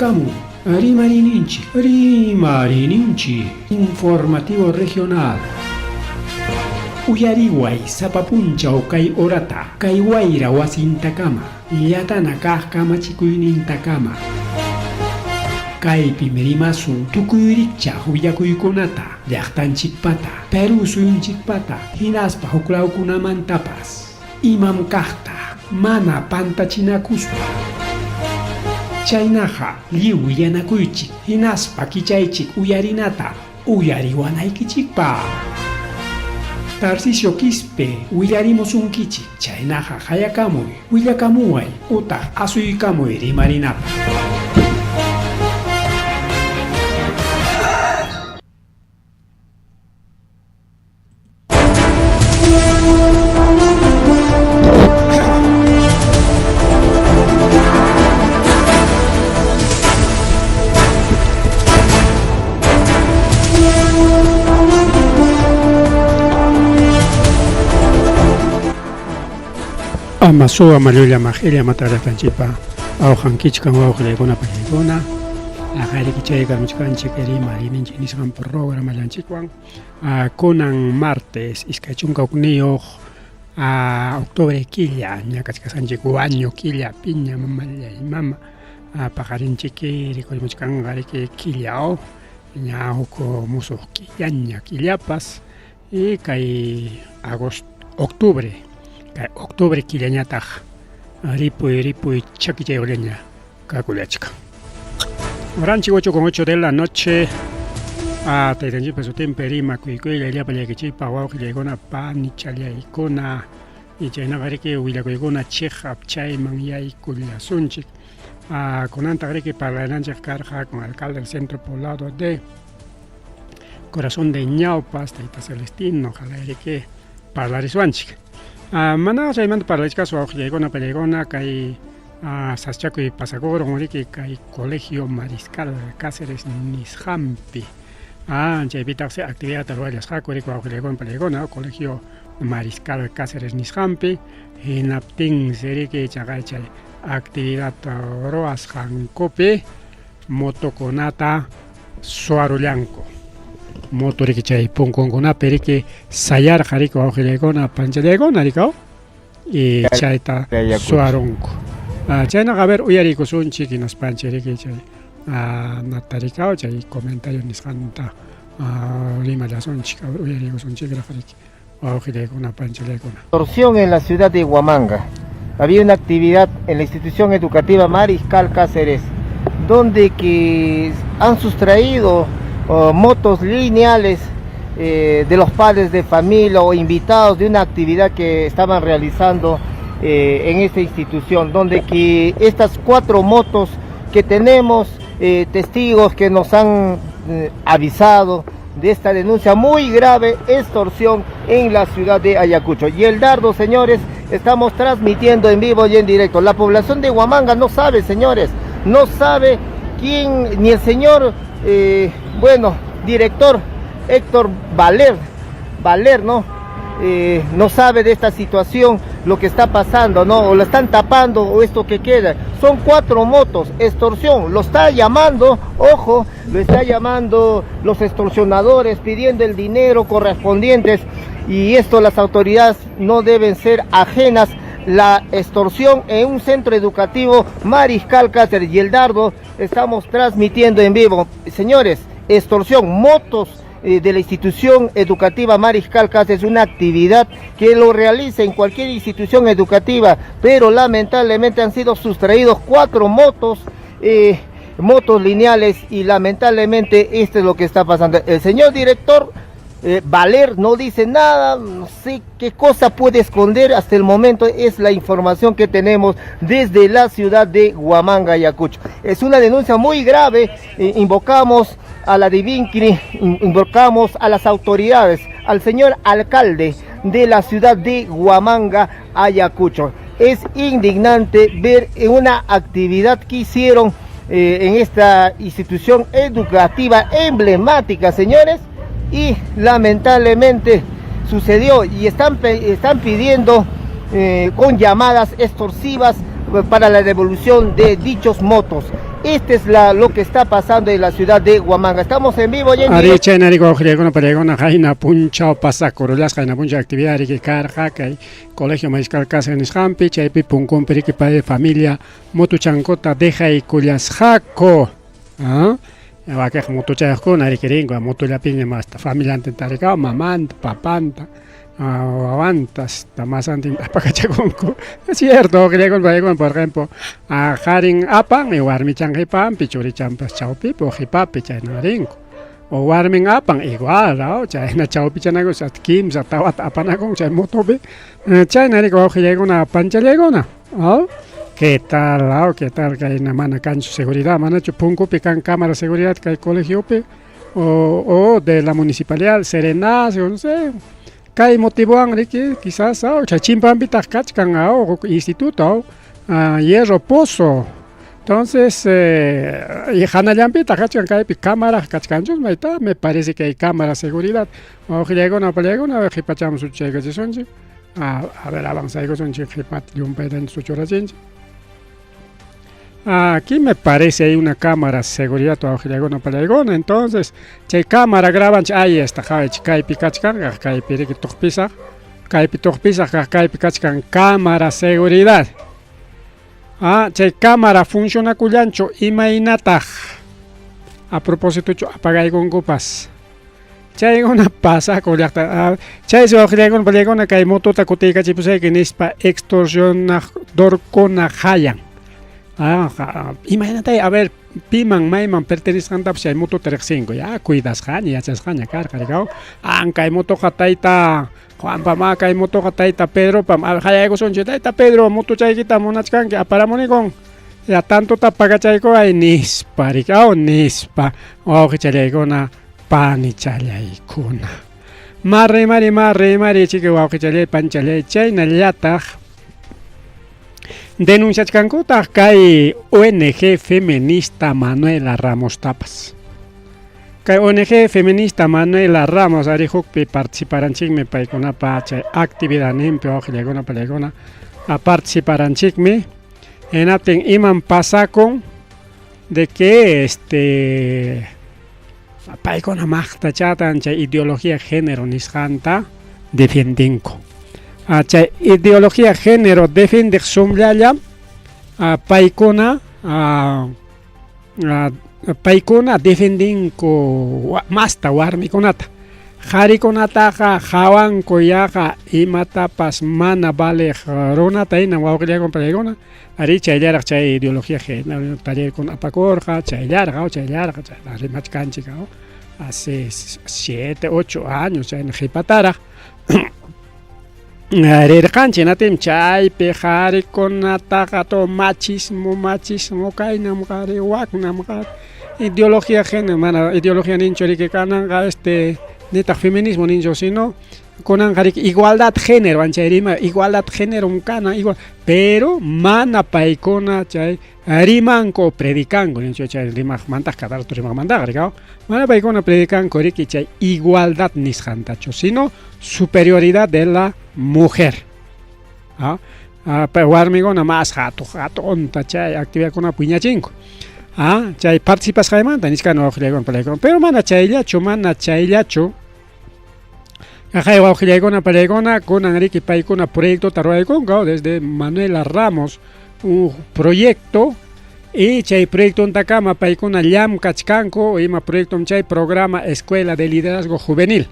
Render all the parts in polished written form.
Hayakamu, Rimarininchi, informativo regional. Uyariway sapapunchaw kay orata, kay wayra wasintakama, yatana kaq kamachikuynintakama. Kaypi merimasun tukuyricha willakuykunata, llaqtanchikpata, Peru suyunchikpata, hinaspa huklawkunamantapas, imam kaqta, mana pantachinakuspa. Chaynaqa lliw yanakuychik, hinaspa kichaychik uyarinata, uyariwanaykichikpa. Tarcisio Quispe, willarimusunkichik, chaynaqa hayakamuy, willakamuway, utaq asuykamuy rimarinapa. Amasua Maluya Magelia Matara Tanchipa, Aujan Kichkan Waulegona Palegona, Agari Kichega Michkan Chekeri, Marin Chiniskan Programa Lanchikwan, Conan Martes, Iskachunka Unio, Octubre Quilla, Ñacascanchico año Quilla, Piña, Mamalia y Mama, Pajarin Chiqui, Ricolmichkan Gareke Quillao, Ñauco Muso Quillaña, Quillapas, y Kai Octubre. Octubre killañataq ripuy chakichay oleña kakulachka. Oranchi 8:08 de la noche a Taitanchipa su temperima kuikuila ilia paliakichipa wauqillaykuna panichallaykuna y chaynaqa willakuykuna chiqap chayman yaykullasunchik. Kunanta parlananchik karqa con alcalde del centro poblado de Corazón de Ñaupas, Tayta Celestino, ojalá parlariswanchik. Mana chaymanta parlachkasu wauqillaykuna pallaykuna kay Saschaco y Pasagoro Morique kay Colegio Mariscal Cáceres Nishampi. Chaypita actividad tarwayas hakuriku wauqillaykuna pallaykuna Colegio Mariscal Cáceres Nishampi hinaptin seriki chaqaychay actividad roas hankopi motoconata suarullanko. Motoriki chay punkunkunapi riki sayar jariko wauqillaykuna panchallaykuna rikao y chayta suarunku. Chaynaqa ver uyarikusunchik hinaspanchik riki chay natarikao chay comentario nisqanta rimallasunchik uyarikusunchikraq riki wauqillaykuna panchallaykuna. Extorsión en la ciudad de Huamanga. Había una actividad en la institución educativa Mariscal Cáceres donde que han sustraído motos lineales de los padres de familia o invitados de una actividad que estaban realizando en esta institución, donde que estas 4 motos que tenemos, testigos que nos han avisado de esta denuncia muy grave, extorsión en la ciudad de Ayacucho. Y el dardo, señores, estamos transmitiendo en vivo y en directo. La población de Huamanga no sabe, señores, no sabe quién, ni el señor director Héctor Valer, ¿no? No sabe de esta situación, lo que está pasando, ¿no? O lo están tapando, o esto que queda. Son 4 motos, extorsión. Lo está llamando, ojo, lo está llamando los extorsionadores, pidiendo el dinero correspondientes. Y esto las autoridades no deben ser ajenas. La extorsión en un centro educativo Mariscal Cáceres y el dardo estamos transmitiendo en vivo. Señores, extorsión, motos de la institución educativa Mariscal Cáceres, una actividad que lo realiza en cualquier institución educativa, pero lamentablemente han sido sustraídos 4 motos, motos lineales, y lamentablemente esto es lo que está pasando. El señor director Valer no dice nada, no sé qué cosa puede esconder hasta el momento. Es la información que tenemos desde la ciudad de Huamanga, Ayacucho. Es una denuncia muy grave. Invocamos a la Divincri, invocamos a las autoridades, al señor alcalde de la ciudad de Huamanga, Ayacucho. Es indignante ver una actividad que hicieron en esta institución educativa emblemática, señores, y lamentablemente sucedió, y están pidiendo con llamadas extorsivas para la devolución de dichos motos. Este es lo que está pasando en la ciudad de Huamanga. Estamos en vivo, Jenny. Ari chenari cogelegona palegona jaina puncha pasa corolas jaina puncha actividad que carja que colegio mariscal casa en Schampi chaipi punkon perique para familia motu chancota deja y culias jaco. ¿Ah? Va que motu chayco nari queringo motu la piña más familia antentaricao mamanta papanta. Avantas, más antes apacachaconco. Es cierto, que por ejemplo, a Haring Apan y Warmichan Hipan, Pichurichan Chaupi, o Hipapi, Chainarinco. O Warming Apan, igual, ¿no? Chaina Chaupi Chanagos at Kim, Zatawat Apanacon, Chaimotobe, Chainarico, Gilegona, Panchalegona. ¿Oh? ¿Qué tal, lao? ¿Qué tal? Que hay una mana cancho seguridad, manacho punco, pican cámara de seguridad que hay colegio, o de la municipalidad, Serenaz, no sé. Kai motivan que quizás chachimpan bitas cachcan instituto hierro pozo. Entonces y hanayambita cachcan kai cámara cachcanchos me parece que hay cámara de seguridad. O llegona palegona hipacham su chega sonji. A ver avanza ego sonji hipat yumpa en su chorajenji. Aquí me parece hay una cámara de seguridad o llegona palegona, entonces che cámara graban ahí está kai pikachkan kai piriki tokpisa kai pikachkan cámara seguridad. Che cámara funciona cuyancho imainataj. A propósito apagai con copas. Che una pasa con la che se ojegon palegona kai moto takutika chipuse que nispa extorsionador con hayan. Imagínate, a ver, Piman, Maiman, pertenecen a hay moto 35, ya cuidas, ya se escaña, cargado. Hay moto jataita, Juan Pama, hay moto jataita, Pedro, Pam, Jayago son jataita, Pedro, moto chaykita, monachkan, que aparamonicon. Ya tanto tapaga chayko, hay nispa, ricao, nispa, o que chalegona, pani chalaykuna. Marre, chique, o que chalay, panchalay, chayna lata. Denuncias cancutas cae ONG feminista Manuela Ramos Tapas. Cae ONG feminista Manuela Ramos Arijupi participarán chigme paikona pacha actividad nimpe ojilegona palegona a participarán chigme en aten iman pasacon de que paikona magta chatan cha ideología género nisjanta defiendinco. Ideología género defiende sombralla paikona defendin ko masta warmi konata hari konata jawan koyaja imata pas mana vale ronata ina wawklia con palegona ari chaylara chay ideología género taller con apacorja chaylara la remachkanchica hace 7, 8 años en Jipatara. Rerkanchi natim chay pejari con atagato machismo kainam gari waknam gar ideología género mana ideología ninchori que kanan neta feminismo nincho sino con igualdad género anchairima igualdad género kana igual pero mana paikona chay rimanko predicango nincho chay rimag mantas kadar tu rimag mandag rigao mana paikona predicango riki chay igualdad nishantacho sino superioridad de la mujer. Pero warmigona más jato onta chay actividad con apuña chingo. Chay participas jaimanta nisca no ojilegon palegón pero mana chaylacho Ajá, ojilegona palegona con Enrique Paikona proyecto tarroaicon desde Manuela Ramos un proyecto y chay proyecto en Takama Paikona Llam Kachkanko y ma proyecto chay programa Escuela de Liderazgo Juvenil.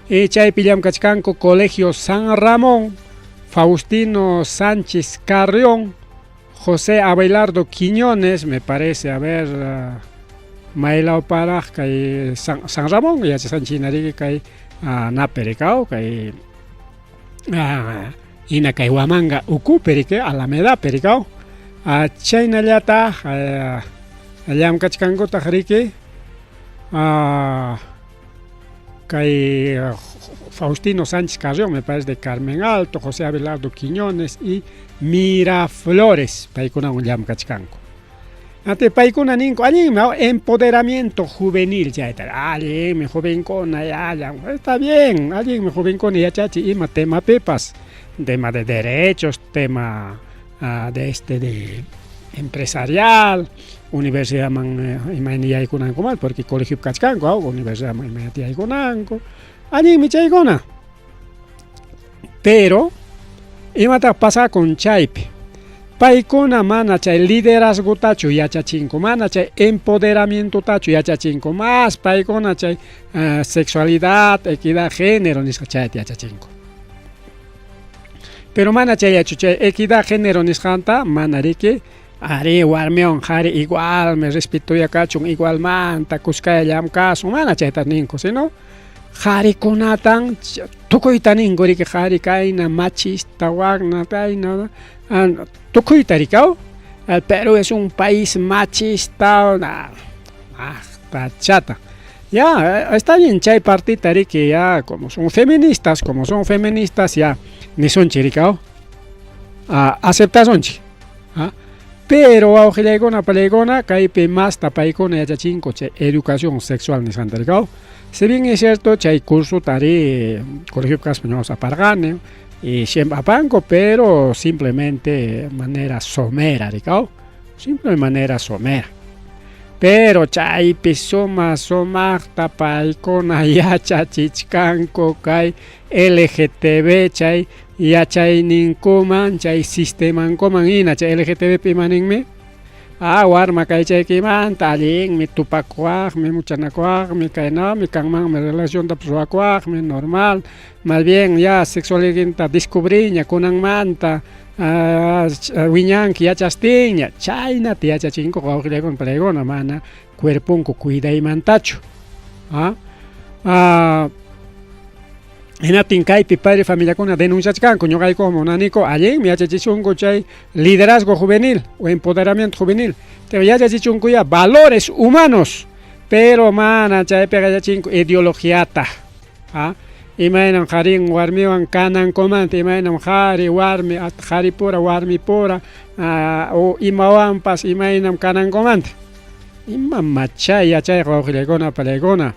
Y chay pillam Kachkanko Colegio San Ramón Faustino Sánchez Carrión José Abelardo Quiñones me parece a ver Mailao Paraj kay San Ramón y hace Sanchinari kay Napericao kay ina kay Huamanga Uku perique Alameda Pericao Chayna llata Llam Kachkanko tajrique kay Faustino Sánchez Carrión, me parece de Carmen Alto, José Abelardo Quiñones y Miraflores, paikuna un Llam Kachkanko. Ante paikuna ninko, empoderamiento juvenil, ya está, alguien me joven con allá, está bien, alguien me joven con ella, chachi, y tema pepas, tema de derechos, tema de empresarial, universidad man imani yaykunanku mal, porque colegio kachkanku, universidad man imani yaykunanku, allí mi chaykuna. Pero, imata pasa con chaypi. Paykuna mana chay liderazgo tachu yachachinku, mana chay empoderamiento tachu yachachinku, más paykuna chay sexualidad, equidad, género nisqa chayta yachachinku. Pero mana chay yachu chay equidad, género nisqanta mana riki, ari warmiwan qhari igual me respetuya kachun igual manta kuskaya llamkasun mana chayta ninku, sino qharikunatan tukuyta ninku riki qhari kayna machista waqna kayna tukuyta rikaw. El Perú es un país machista, chata. Ya, está bien chay partita riki ya, como son feministas, ya, ni son chiricao, aceptación. Pero auxilegona palegona kaypi más tapaykuna yachachinko chay educación sexual ni santaricao. Si bien es cierto chay curso tari colegio español apargane y siempre apanco, pero simplemente de manera somera, ricao, simple manera somera. Pero chaypi soma tapaykuna yachachichkanko kay LGTB chay yachayninkuman chay sistemankuman ina chay LGTB pimaninmi warma kay chaykimanta allinmi tupakuaqmi muchanakuaqmi kaynami kanmanmi relación tapuswakuaqmi normal, más bien ya sexualidad descubriña kunanmanta wiñanki yachastinña chaynata yachachinku wawqiykuna paykuna mana cuerpunku cuidaymantachu. Hinatin kaypi padre familiakuna denunciachkanku ñuqaykuqa munaniku allinmi yachachichunku chay liderazgo juvenil o empoderamiento juvenil, pero yachachichunku ya valores humanos, pero mana chaypiqa yachachinku ideologiata. Imaynan qharin warmiwan kanankumanta, imaynan qhari warmi qharipura warmipura o imawanpas imaynam kanankumanta. Ima machay yachayqa wawqiykuna paykuna.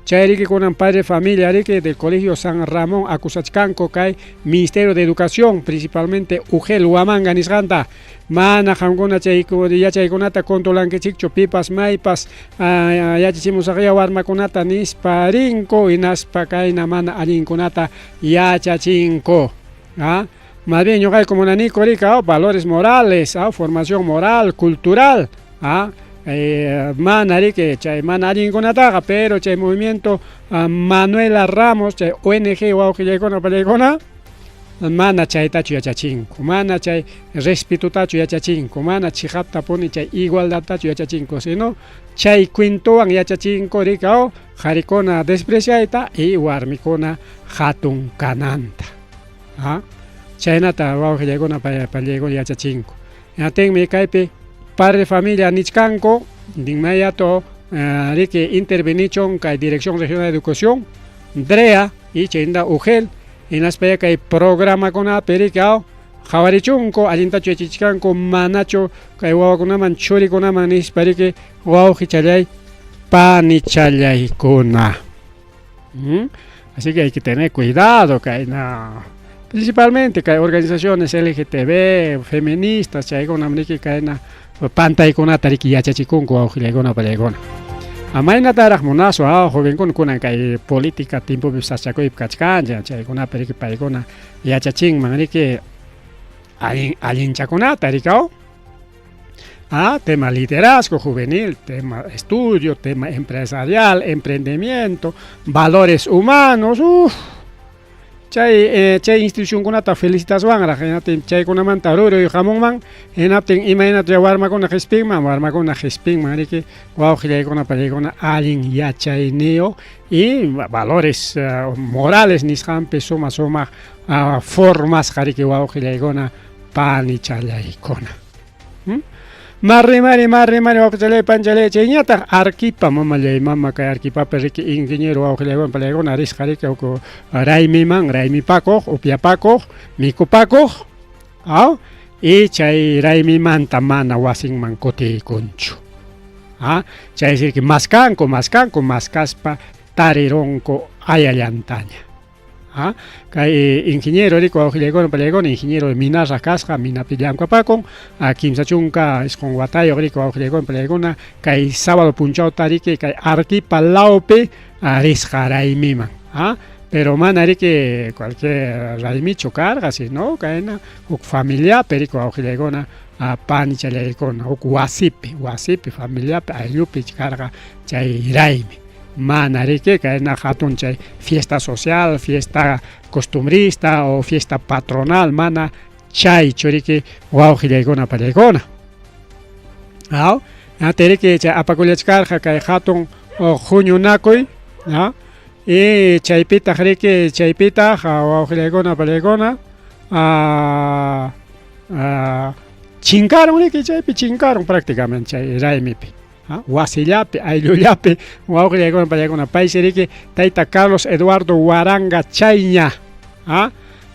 Chayriki kunan padre familia riki del colegio San Ramón acusachkanko kay Ministerio de Educación, principalmente UGEL Huamanga nisqanta mana qamkuna yachaykunata controlankichikchu pipas maypas yachachimusaqya warmakunata nisparinko hinaspa kayna mana allinkunata yachachinko. Más bien ñuqayku munaniku rika valores morales, formación moral, cultural, mana riki chay mana allinkunataqa, pero chay movimiento Manuela Ramos chay ONG wawqiykuna paykuna mana chaytachu yachachinku, mana chay respetutachu yachachinku, mana chiqaptapuni chay igualdadtachu yachachinku, sino chay cuentowan yachachinku rika qharikuna despreciayta y warmikuna hatun kananta. Chaynata wawqiykuna paykuna yachachinku. Ñatinmi kaypi padre familia nichkanko dinmayato riki intervenichon kay Dirección Regional de Educación DREA y chaynda UGEL inaspaya kay programa kuna perikao qhawarichunko allintachu yachachichkanko manacho kay wawakunaman churikunaman nispariki wawqi challay panichallaykuna. Así que hay que tener cuidado kayna, principalmente kay organizaciones LGTB feministas chaykuna riki kayna pantaykunata riki yachachikunku wawqiykuna paykuna. Maynataraq munasu jovenkuna kunan kay política timpupi sachakuypi kachkancha chaykunapi riki paykuna yachachinman riki allinchakunata rikao. Tema liderazgo juvenil, tema estudio, tema empresarial, emprendimiento, valores humanos. Chay institucionkunata felicitaswanra hinaptin chaykunamanta ruruy hamunman hinaptin imaynata warmakuna qhispinman riki wawqiykuna paykuna allin yachayniyuq y valores morales nisqanpi sumaq formasqa riki wawqiykuna panichallaykuna. Marrimari wawqichalay panchalay chayñataq arkipa mama kay arkipapi riki ingeniero wawqiykuna paykuna risqa riki raymipakuq upyapakuq mikupakuq y chay raymimanta mana wasinman kutiykunchu. Chay sirki maskaspa tarirunku ayallantaña. ingeniero rico auxilegona palegona ingeniero de minas casca mina pillanco pacon a kimsa chunka es con guatayo rico auxilegona palegona kai sábado punchao tarike kai arki palaupe a riscaray mima pero manari que cualquier raimi chocar así no caena familia perico auxilegona a pan chalegona wasipi familia ayupi carga chay raimi manarique que na hatun chay fiesta social, fiesta costumbrista o fiesta patronal mana chay chorique waujilegona palegona. Terique chay apaculiachkarja kay hatun o junio nakoy, y chaypita jrique chaypita waujilegona palegona chincaron rique chaypi chincaron prácticamente chay raimipi. Wasillapi, Aylullapi, Waujilegona Palegona, Paiserique, Taita Carlos Eduardo Huaranga Chayña,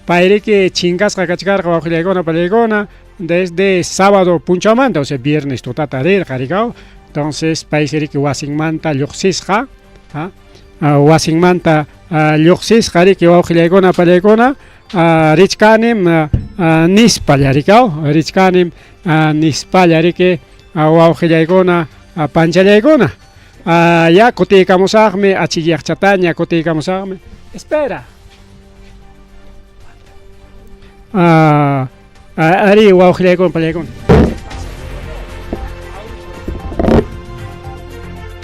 Pairique Chingasca Cachcarga, Waujilegona Palegona, desde sábado Punchamanta, o sea, viernes Tutatarir, Jarigao, entonces Paiserique Wasingmanta, Luxisja, Wasingmanta, Luxisja, Rique Waujilegona Palegona, Richkanim, Nispallaricao, Richkanim, Nispallarike, Waujilegona, a panchalegona ya coticamosarme a chillachataña coticamosarme espera ari waujilegona palegona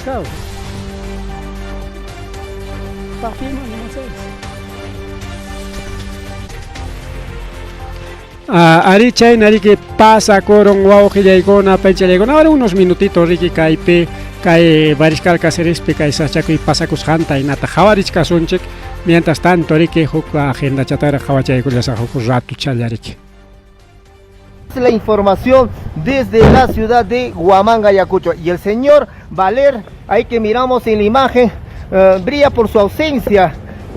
chao Ari chay nari que pasa coron waujilegona panchalegona ahora unos minutitos riki kaipe kai Mariscal Cáceres pe kai sachaco y pasa cusjanta y nata jawarich sonchek mientras tanto riki huk agenda chatara jawachay kullasa huk rato chalariki. La información desde la ciudad de Huamanga, Ayacucho, y el señor Valer, ahí que miramos en la imagen, brilla por su ausencia,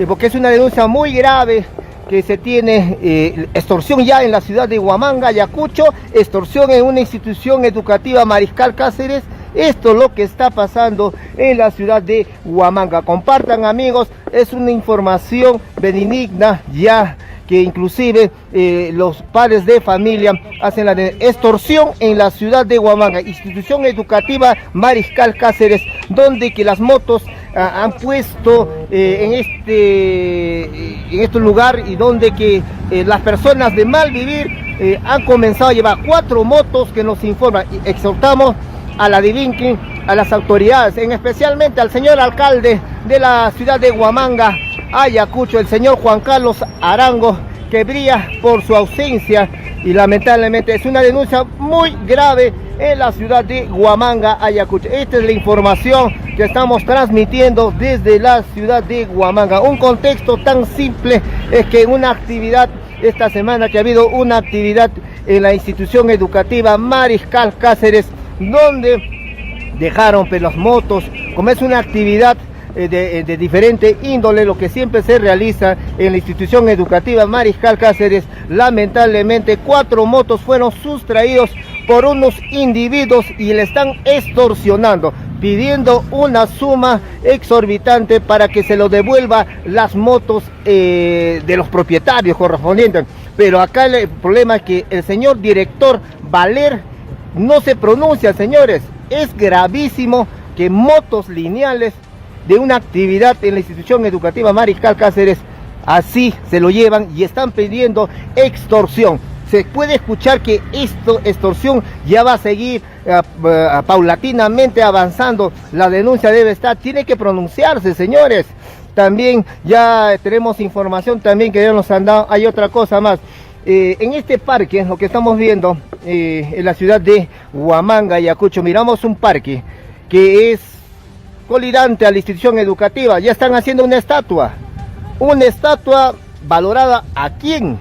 porque es una denuncia muy grave que se tiene extorsión ya en la ciudad de Huamanga, Ayacucho, extorsión en una institución educativa Mariscal Cáceres. Esto es lo que está pasando en la ciudad de Huamanga. Compartan, amigos, es una información benigna ya que inclusive los padres de familia hacen la extorsión en la ciudad de Huamanga, institución educativa Mariscal Cáceres, donde que las motos han puesto en este lugar y donde que las personas de mal vivir han comenzado a llevar 4 motos que nos informan. Y exhortamos a la Divinqui, a las autoridades, especialmente al señor alcalde de la ciudad de Huamanga, Ayacucho, el señor Juan Carlos Arango, que brilla por su ausencia y lamentablemente es una denuncia muy grave en la ciudad de Huamanga, Ayacucho. Esta es la información que estamos transmitiendo desde la ciudad de Huamanga. Un contexto tan simple es que una actividad, esta semana que ha habido una actividad en la institución educativa Mariscal Cáceres, donde dejaron las motos, como es una actividad de diferente índole, lo que siempre se realiza en la institución educativa Mariscal Cáceres, lamentablemente 4 motos fueron sustraídos por unos individuos y le están extorsionando, pidiendo una suma exorbitante para que se lo devuelva las motos de los propietarios correspondientes. Pero acá el problema es que el señor director Valer no se pronuncia, señores. Es gravísimo que motos lineales de una actividad en la institución educativa Mariscal Cáceres así se lo llevan y están pidiendo extorsión. Se puede escuchar que extorsión ya va a seguir paulatinamente avanzando. La denuncia debe estar, tiene que pronunciarse, señores. También ya tenemos información también que ya nos han dado. Hay otra cosa más. En este parque, lo que estamos viendo en la ciudad de Huamanga, Ayacucho, miramos un parque que es colindante a la institución educativa. Ya están haciendo una estatua valorada ¿a quién?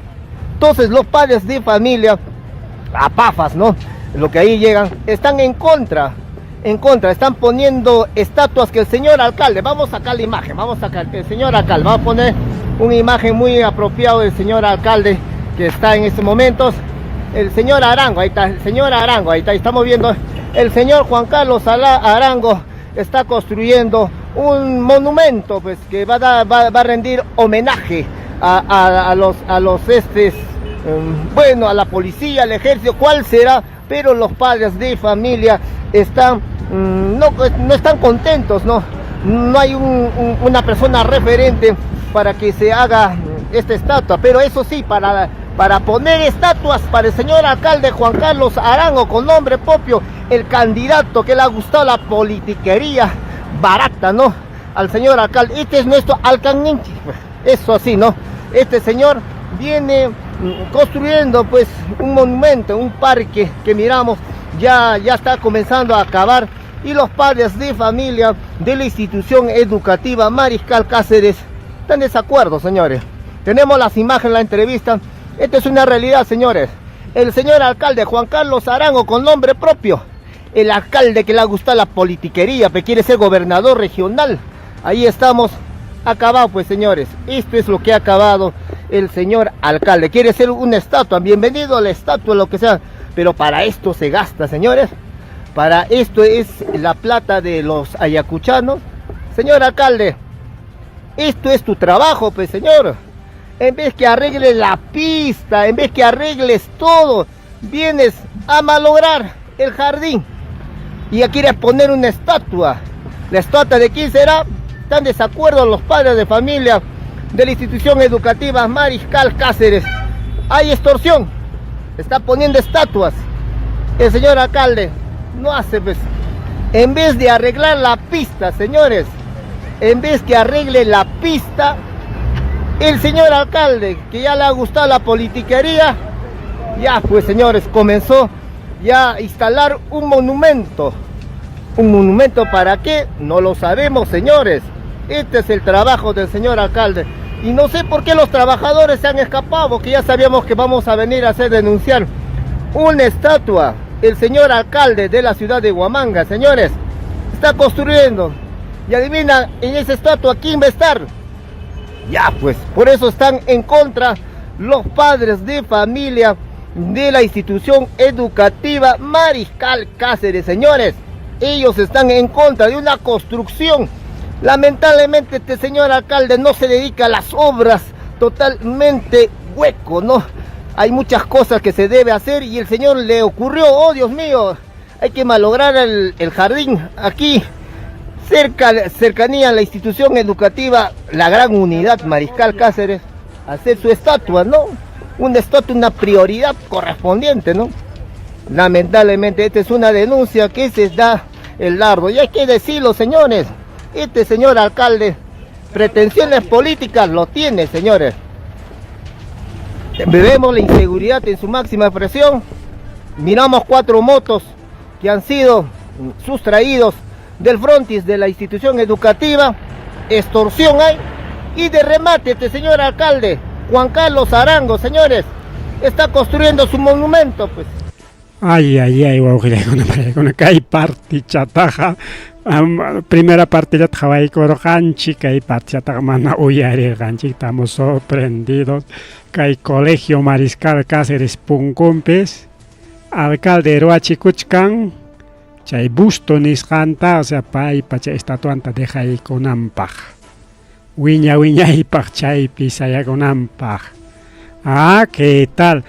Entonces los padres de familia, apafas, ¿no? Lo que ahí llegan, están en contra, están poniendo estatuas que el señor alcalde, vamos a sacar la imagen, el señor alcalde, vamos a poner una imagen muy apropiada del señor alcalde que está en estos momentos, el señor Arango, ahí está, el señor Arango, ahí está, estamos viendo, el señor Juan Carlos Arango está construyendo un monumento pues que va a rendir homenaje bueno, a la policía, al ejército, cuál será, pero los padres de familia están, no están contentos, no hay una persona referente para que se haga esta estatua, pero eso sí, para poner estatuas para el señor alcalde Juan Carlos Arango con nombre propio, el candidato que le ha gustado la politiquería barata, al señor alcalde. Este es nuestro alcaninchi, eso así, este señor viene construyendo pues un monumento, un parque que miramos ya está comenzando a acabar, y los padres de familia de la institución educativa Mariscal Cáceres están en desacuerdo, señores. Tenemos las imágenes, la entrevista. Esta es una realidad, señores. El señor alcalde Juan Carlos Arango con nombre propio, el alcalde que le ha gustado la politiquería, que quiere ser gobernador regional. Ahí estamos, acabado pues, señores. Esto es lo que ha acabado el señor alcalde. Quiere ser una estatua, bienvenido a la estatua, lo que sea, pero para esto se gasta, señores. Para esto es la plata de los ayacuchanos. Señor alcalde, esto es tu trabajo, pues, señor. En vez que arregles la pista, en vez que arregles todo, vienes a malograr el jardín y ya quieres poner una estatua. ¿La estatua de quién será? Están de desacuerdo los padres de familia de la institución educativa Mariscal Cáceres. Hay extorsión, está poniendo estatuas. El señor alcalde no hace, pues, en vez de arreglar la pista, señores, en vez que arregle la pista, el señor alcalde, que ya le ha gustado la politiquería, ya pues, señores, comenzó ya a instalar un monumento. ¿Un monumento para qué? No lo sabemos, señores. Este es el trabajo del señor alcalde. Y no sé por qué los trabajadores se han escapado, porque ya sabíamos que vamos a venir a hacer denunciar una estatua. El señor alcalde de la ciudad de Huamanga, señores, está construyendo. Y adivina, en esa estatua, ¿quién va a estar? Ya pues, por eso están en contra los padres de familia de la institución educativa Mariscal Cáceres, señores. Ellos están en contra de una construcción. Lamentablemente este señor alcalde no se dedica a las obras, totalmente hueco, Hay muchas cosas que se debe hacer y el señor le ocurrió, oh Dios mío, hay que malograr el jardín aquí, cercanía a la institución educativa, la gran unidad Mariscal Cáceres, hacer su estatua, una estatua, una prioridad correspondiente, Lamentablemente esta es una denuncia que se da el largo, y hay que decirlo, señores, este señor alcalde, pretensiones políticas lo tiene, señores. Vemos la inseguridad en su máxima expresión. Miramos 4 motos que han sido sustraídos del frontis de la institución educativa. Extorsión hay. Y de remate, este señor alcalde, Juan Carlos Arango, señores, está construyendo su monumento, pues. Ay, una kay parti chataja. Primera parte ya trabajo corojanchi, kay parte chataja mana uyari ganchi, estamos sorprendidos. Kay Colegio Mariscal Cáceres Puncumpes, alcalde Roachi Kuchkan, chay busto nisjanta, o sea, pay pacha estatuanta deja ahí con ampaj. Wiña y chay pisaya con ampaj. Ah, ¿qué tal?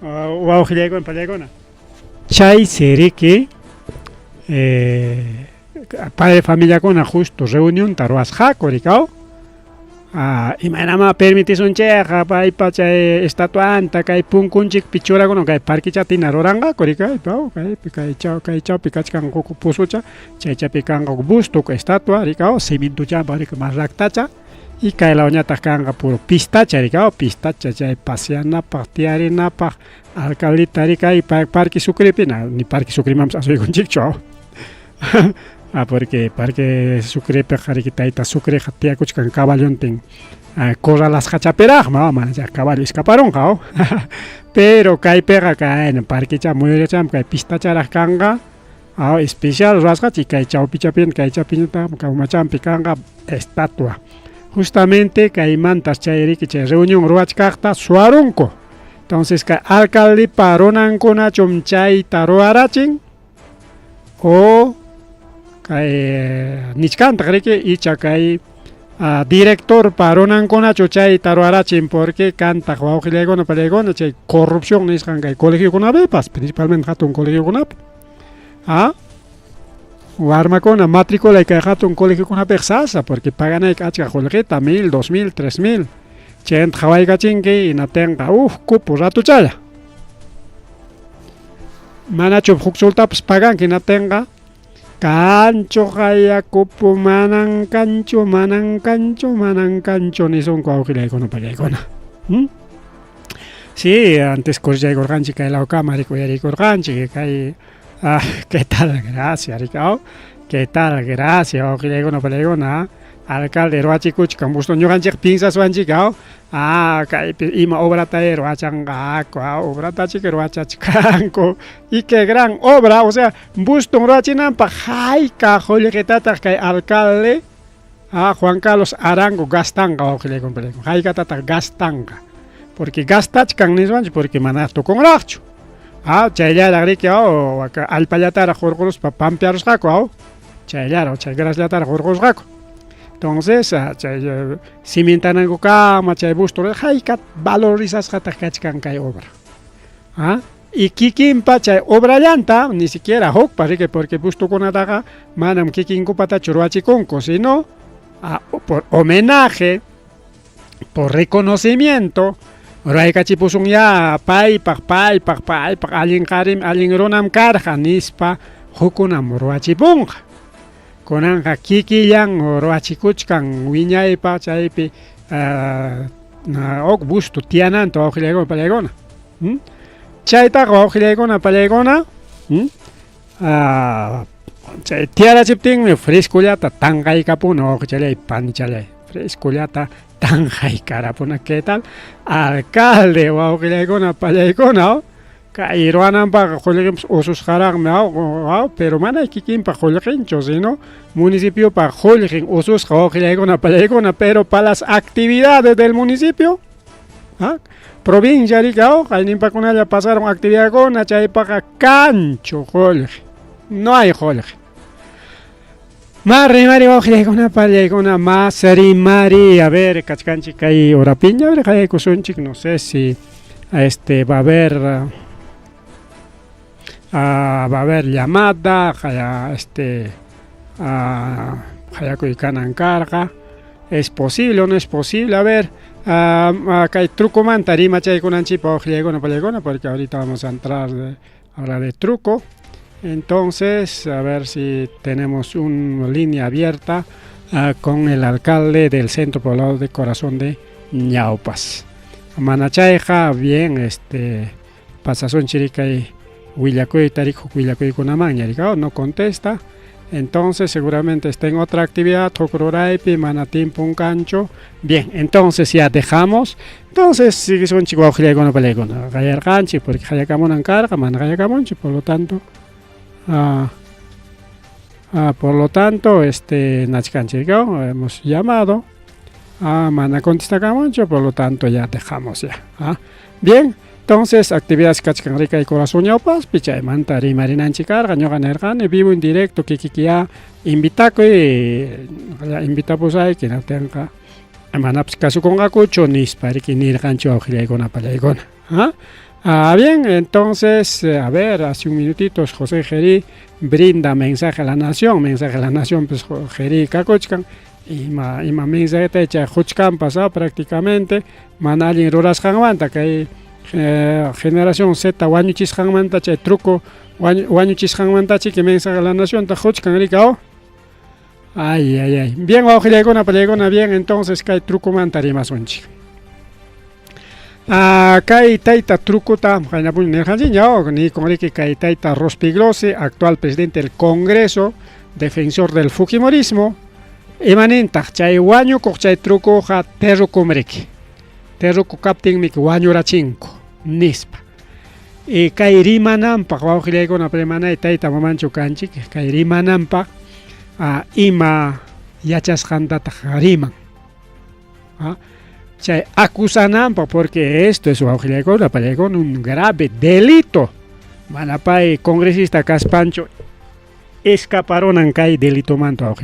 Wow, en Palegona. Chay sería que padre de familia con justo reunión taruas jacoricao. Y me nama permitis un cheja pai pacha estatuanta kai punkunchik pichura con kai parque chatina roranga coricao kai chao pikachkan coco pusucha checha pican busto con estatua ricao simintucha baric más lactacha y kai la oña tascanga puro pistacha ricao pistacha chay pasiana partiarina pa alcaldita rica y parque sucripina ni parque sucrimam asoy con chiccho. Porque parque sucre pejarita ita sucre hatia kuchkan caballon ten corra las hachaperaj mamá ya caballo escaparon cao. Pero kai pega kai en parque cha muy cham kai pistacha las kanga especial rasga y kai chao pichapin kai chapinta macam picanga estatua. Justamente kai mantas chairi que reunión ruach carta suarunco. Entonces kai alcalde paronan con chomchay taroarachin o nichkan tagreke y chakay director paronan konacho chay taruarachin porque canta wawqillaykuna pallaykuna chay corrupción nisqan kay colegiokunapipas principalmente hatun colegiokunapi warmakuna matricula kay hatun colegiokunapi sasa porque paganayka achka colegita 1000, 2000, 3000 chayanta hawaykachinki inatenqa kupu ratuchalla manachu huksultapas paganki inatenqa kancho haya kupu manan kancho nisunku wawqillaykuna pallaykuna sí, antes kurlllaykurqanchik kay lawkama rikuyarikurqanchik kay ¿qué tal? Gracias, Ricardo. ¿Qué tal? Gracias, wawqillaykuna pallaykuna alcalde ruachikuchka busto ñuqanchik pinsaswanchik kaypi ima obrata ruachanqaku obratachik ruachachkanku y qué gran obra, o sea, buston ruachinanpaq hayka qullqitataq kay alcalde Juan Carlos Arango gastanqa wawqillaykuna pallaykuna haykatataq gastanqa porque gastachkan niswanchik porque mana tukunraqchu chayllaraq riki allpallataraq hurquruspa pampiarusqaku chayllaraq chay grasllataraq hurqurusqaku. Entonces, chay cimentananku kama chay busto hayka valorizasqataq kachkan kay obra. Y kikinpa chay obrallanta ni siquiera hukpa riki porque bustokunataqa manam kikinkupatachu ruachikunku, sino por homenaje, por reconocimiento, raykachipusun ya paypaq allin runam karqa nispa hukunam ruachipunqa. Kunanqa kikillan ruachikuchkan wiñaypa chaypi busto tiyananta wawqillaykuna pallaykuna chaytaqa wawqillaykuna pallaykuna chay tiyarachiptinmi frescollata tanqaykapuna wawqichalay panichalay frescollata tanqaykarapuna ¿qué tal? Alcalde wawqillaykuna pallaykuna kay ruananpaq qullqipis ususqaraqmi pero mana kikinpaq qullqinchu sino municipiopa qullqin ususqa wawqillaykuna pallaykuna pero para las actividades del municipio provincia rika qayninpakunalla pasaron actividadkuna chaypaqa kanchu qullqi no hay qullqi Mari wawqillaykuna pallaykuna rimari a ver kachkanchik kay horapiña a ver qayaykusunchik no sé si va a haber llamada hayakuykanan karqa es posible o no es posible a ver kay trucomanta rimachaykunanchikpa wawqillaykuna pallaykuna porque ahorita vamos a entrar a hablar de truco. Entonces, a ver si tenemos una línea abierta con el alcalde del centro poblado de Corazón de Ñaupas. Manachayja, bien, pasason chiricay Huillacuy Tarijo Huillacuy Kunamaña, no contesta. Entonces, seguramente está en otra actividad, Tokururaipi, Manatín Puncancho. Bien, entonces ya dejamos. Entonces, sigue son chico con pelegona, Gayarganchi, porque Hayakamonan carga, Managayacamonchi, por lo tanto. Por lo tanto, Nachkanchirgao hemos llamado a Mana Contesta Camoncho, por lo tanto ya dejamos ya. Bien, entonces actividades Kachkan Rica y Corazón Ñaupas, Pichay Manta Rimarinanchi Carga, Ñogan Ergan, vivo en directo, Kikikia, invitaco y invitamos a que no tenga Manaps Casu con Acucho, Nispari, que ni Rancho Ojilegona Palegona. Bien, entonces, a ver, hace un minutito José Gerí brinda mensaje a la nación, pues Gerí Kakuchkan, y mensaje te echa Juchkan pasado prácticamente, Manalin Ruras Hangmanta, que hay generación Z, Wañuchis Hangmanta, che truco, Wañuchis Hangmanta, que mensaje a la nación, ta Juchkan Ricao. Ay. Bien, Ojilegona, Palegona, bien, entonces, que hay truco mantari más un chico. Kay Taita Trucuta, ni con Kay Taita Rospiglose, actual presidente del Congreso, defensor del Fujimorismo, emanenta, chay waño chay truco ja terro comreki, terro captain mik waño rachinko, nispa. Y kay rimanampa, waujilegona premana y Taita mamancho kanchik, kay rimanampa, ima yachas handata riman. Chay acusanampa porque esto es un grave delito. Manapay congresista Caspancho escaparon kay delito manto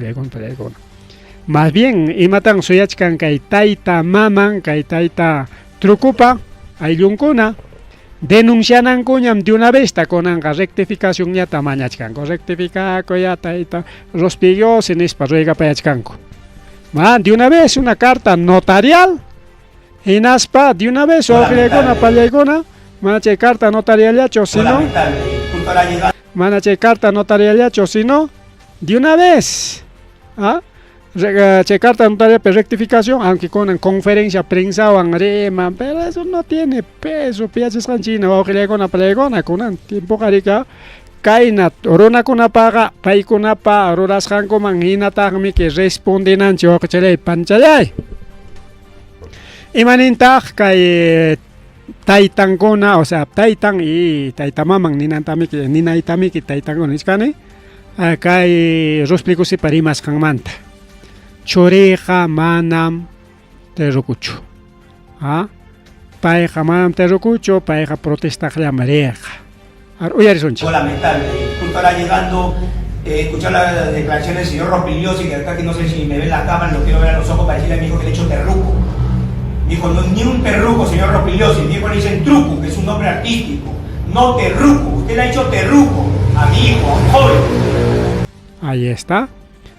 Más bien, imatan suyachkan kay tayta maman, kay tayta trukupa, ayllunkuna, denuncianan kuñam de una vez taconanga rectificación ya tamañachkanko, rectificaco ya tayta, rospillo sin ruega payachkanko. De una vez una carta notarial, y naspa de una vez, o pallaygona, manache carta notarial yacho, si no, manache carta notarial yacho, si no, de una vez, carta notarial de rectificación, aunque con conferencia prensa o rema, pero eso no tiene peso, piachas canchina, o pallaygona, con tiempo carica, kaina, orona kuna paga, pai kuna pa, roras hanko manghina tagmi que responden ancho, o que panchalay. Imanintag kay taytang kona, o sea, taytang y taytamamang ninaitami ki taytang kona iskane, kay rospliko si parimas kang manta. Choreja manam terukucho. Paeja manam terukucho, paeja protesta llamareja. Lamentable, justo ahora llegando, escuchar las declaraciones del señor Rospigliosi, que acá que no sé si me ve en la cámara, lo quiero ver a los ojos para decirle a mi hijo que le he hecho terruco. Mi hijo, no, ni un terruco, señor Rospigliosi, mi hijo le dicen truco, que es un nombre artístico, no terruco, usted le ha hecho terruco a mi hijo, a un joven. Ahí está.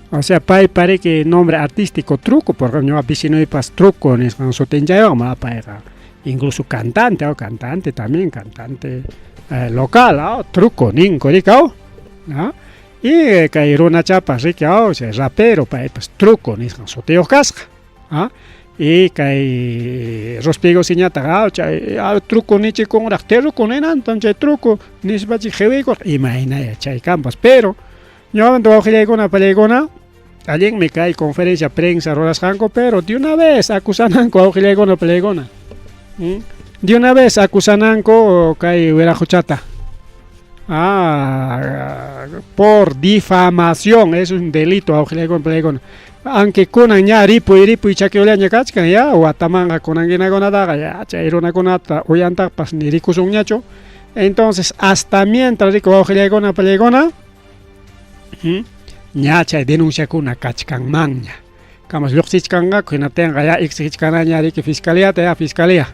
O sea, pare que nombre artístico truco, porque no apisino y pas truco, en su tenjayoma, paega. Incluso cantante, o cantante también, cantante local, truco, ninco, ricao, y cairona chapa, ricao, rapero, pues truco, niscan soteo casca, y cae rospiego siñata, truco ni con ractero con enantan, truco, nisbachi jeveco, imagina, chay campas, pero yo ando a una pelegona. Alguien me cae conferencia prensa rolas janco, pero de una vez acusanan con una pelegona. De una vez acusanan con cae huerajuchata. Por difamación, es un delito con pelegona. Aunque con ya ripo y chaqueola ñacachcan ya, o atamanga con anguina gonadaga ya, chairona conata, o yanta pas ni rico son ñacho. Entonces, hasta mientras rico con pelegona, ñacha denuncia kuna kachkan manya. Kamas luxichkanga kuna tenga ya exichkana ñari que fiscalía te fiscalía.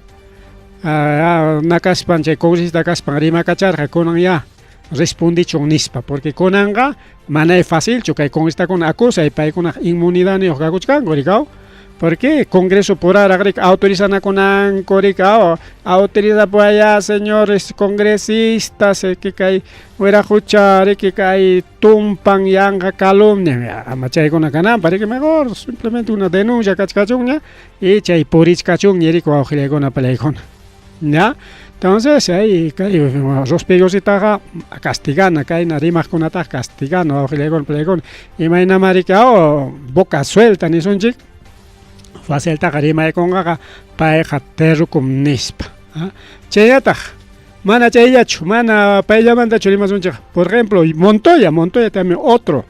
Nakaspan che congresista kaspan rima kachar kunan ya respondi nispa porque kunanga mana fácil chukay congresista con acusa y pay kuna inmunidad ni okakuchkan gorikao. Porque Congreso por Aragric autorizan a Conan Coricao, autoriza por allá, señores congresistas, que cae, fuera juchar, que cae, tumpan, yanga, calumnia, a machay con la canam, para que mejor, simplemente una denuncia, cachcachuña, y chay porich cachung, y rico aujile con la pelecona. ¿Ya? Entonces, ahí cae, los pegos y taja, castigan, acá en rimas con ataque, castigan, aujile con pelecona, y maina maricao, boca suelta, ni son chic. Fácil tagarima con gaga paeja terro con nispa. Chayata, mana chayachu, mana paella manda churimas un chica. Por ejemplo, Montoya también otro.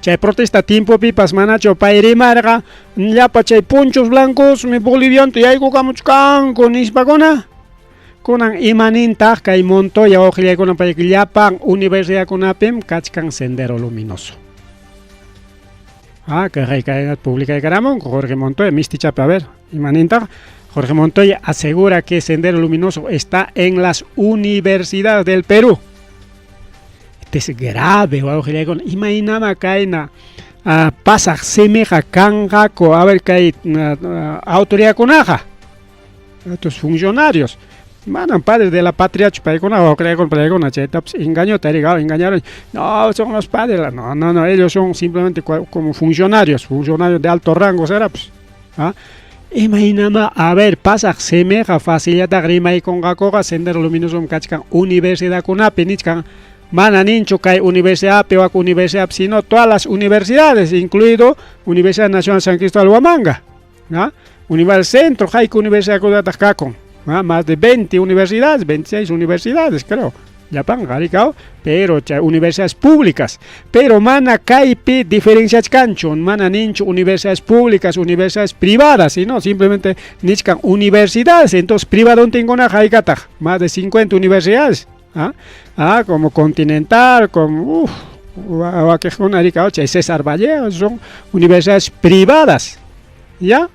Chay protesta tiempo pipas manacho pairimarga, ya pa chay punchos blancos, mi boliviano, y algo camuchcan con nispa conan imaninta, kay Montoya, ojile con paikiliapan, universidad con apem, kachkan sendero luminoso. Que pública de Caramón, Jorge Montoya, Mistichape, a ver, Imaninta, Jorge Montoya asegura que Sendero Luminoso está en las universidades del Perú. Este es grave, imagíname caena, pasa semeja canga, a ver que hay autoridad con aja, estos funcionarios. Manan padres de la patria chupaicona o creo con pregona chetaps engañó engañaron. No, son los padres, no, ellos son simplemente como funcionarios de alto rango, será pues. Imagíname, a ver, pasa semeja facilidad grima y con gacoga Sendero Luminoso cachcan universidad con apenichcan mananincho kai universidad peoac universidad sino todas las universidades, incluido Universidad Nacional San Cristóbal Huamanga, Universidad Centro, Jaico Universidad de Atacacon. Más de 20 universidades, 26 universidades, creo. Japón, garicao, pero universidades públicas. Pero mana caipi diferencias canchon, mana nincho universidades públicas, universidades privadas, sino simplemente nichkan universidades. Entonces, privado tengo una jaicata, más de 50 universidades. Como Continental, como Waquejuna Ricao, César Vallejo, son universidades privadas, ¿ya?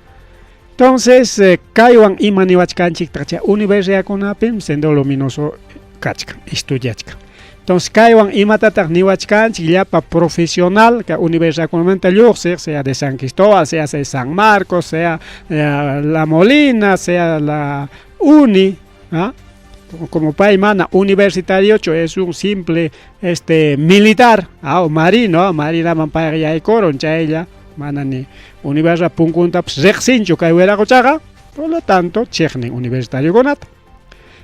Entonces, Kaiwan y Maniwachkanchik, universidad con APIM, siendo luminoso, Kachka, estudiachka. Entonces, Kaiwan y Matatak Niwachkanchik, ya para profesional, que universidad con mental, sea de San Cristóbal, sea de San Marcos, sea La Molina, sea la Uni, ¿ah? Como paimana universitario es un simple militar o marino, marina mampaya ya y coroncha ella manani universidad punkunta rexincho que hubiera cochaga, por lo tanto chechne universitario conat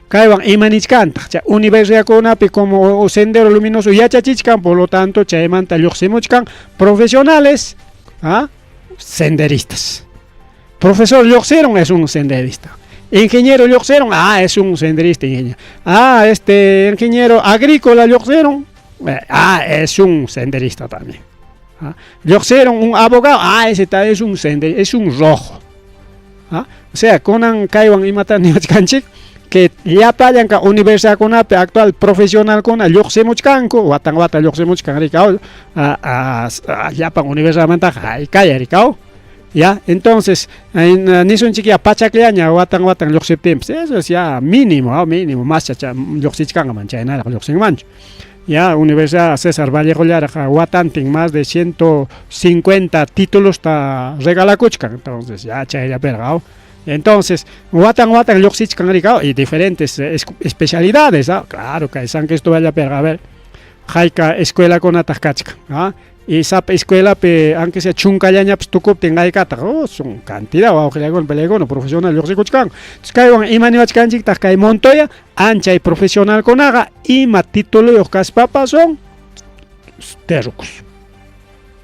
kaiwan imanichkanta universidad conapi como sendero luminoso ya chachichkan, por lo tanto chaymanta lluqsimuchkan profesionales, senderistas. Profesor Lluqsiron es un senderista. Ingeniero Lluqsiron, es un senderista ingeniero. Ingeniero agrícola Lluqsiron, es un senderista también. Lluqsiron, un abogado, ese es un senderista, es un rojo. O sea, Conan Kaiwan y Matan Niwachkanchik, que ya payan ka universidad con actual profesional con Lluqsimuchkanko, watan Lluqsimuchkan ricao, ya para universidad manta, y calla ricao. Ya, entonces, ni son chiquilla pachacleaña, watan Lluqsiptimps, eso es ya mínimo, más chacha, Lluqsichkanga mancha, nada, Lluqsimancho. Ya, Universidad César Vallejo Llaraja, watanting más de 150 títulos ta regalacuchkan, entonces ya chaya pergao. Entonces, watan Lluqsichkan ricao y diferentes especialidades, claro que san que esto vaya perga, a ver, jaika escuela con atascachka, y esa escuela, aunque sea chuncayaña, pues tu tenga cata, son cantidad, o con pelegono, profesional, yo sé cochcan. Entonces, caigan y maniwachkanchik, tascay montoya, ancha y profesional con haga, y ma título y ocas papas son terrucos.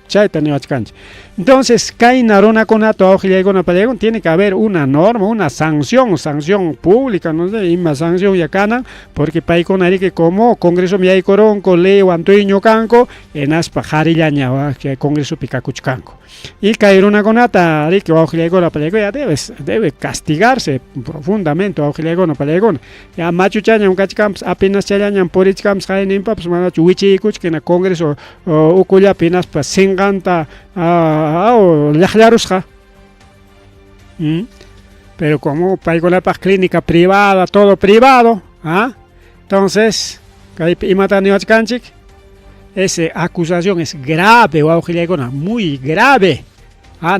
Chaita niwachkanchik. Entonces, cae narona con ato, con pelegon, tiene que haber una norma, una sanción pública, no sé, y más sanción ya canan, porque país con que como Congreso Miyay Coronco, Leo Antonio Canco, en aspa jarillaña, que Congreso Picacuchcanco. Y caer una conata, que va a pelegona, debe castigarse profundamente, a pelegona. Ya machuchaña, un cachcamps, apenas chayañan por ichcamps, jaen impaps, manachu, wichikuch, que en el Congreso, ukuya apenas, pues, singanta, pero como para la clínica privada, todo privado, entonces, esa acusación es grave, muy grave.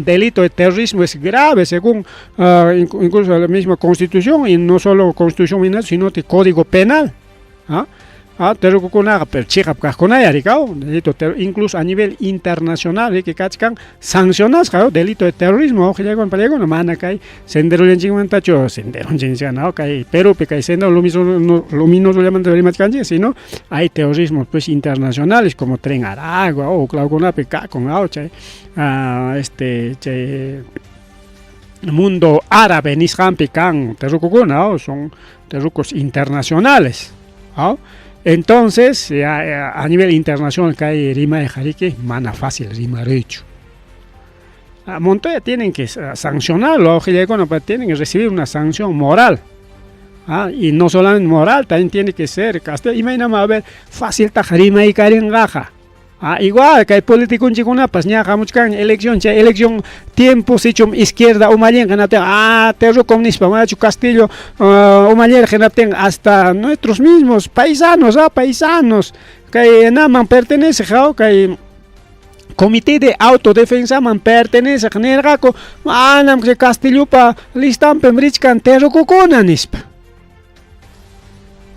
Delito de terrorismo es grave, según incluso la misma Constitución, y no solo Constitución, sino el Código Penal. Pero incluso a nivel internacional, que cachcan sancionas, delito de terrorismo, sendero pero sendero luminoso sino hay terrorismos pues internacionales como Tren Aragua o con mundo árabe, Nishampi, Can, son terrucos internacionales. Entonces, a nivel internacional que hay rima de jarique, mana fácil, rima recho. Montoya tienen que sancionarlo, pero tienen que recibir una sanción moral. Y no solamente moral, también tiene que ser castigo. Imagíname a ver, fácil tajarima y carengaja. Igual que hay político en Chicuna, pues ya elección tiempo, si chum izquierda o mañana ganate, terro comunista, macho Castillo, o mañana ganate hasta nuestros mismos paisanos, que naman pertenece, que hay comité de autodefensa man pertenece, que nergaco, que Castillo pa listan pembrichkan terro coconanispa.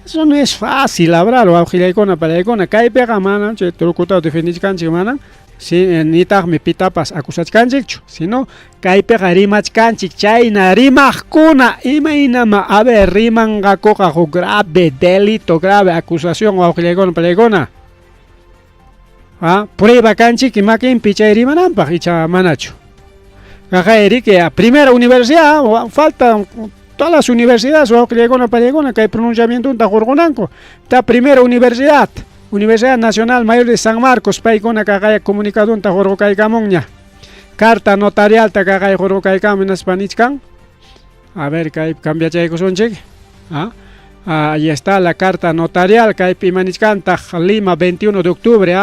Eso no es fácil hablar, o con para cae pega mana, che trucuta defendis canchi mana, si ni tag me pitapas acusach canchich, sino cae pega rimach canchich, chaina rimach kuna, imainama, a ver, rimanga coca grave, delito grave, acusación o con para prueba canchich, y maquin picha rimanampa, hicha manacho. Cajaeri que a primera universidad, falta. Todas las universidades, que hay pronunciamiento en Tajorgonanco. La primera Universidad Nacional Mayor de San Marcos, Paicona, que haya comunicado en Tajorgocaicamoña. Carta notarial, que haya Jorgocaicam en Spanichcan. A ver, que hay cambia Chaicosonchik. Ahí está la carta notarial, que hay Pimanichcan, Lima, 21 de octubre.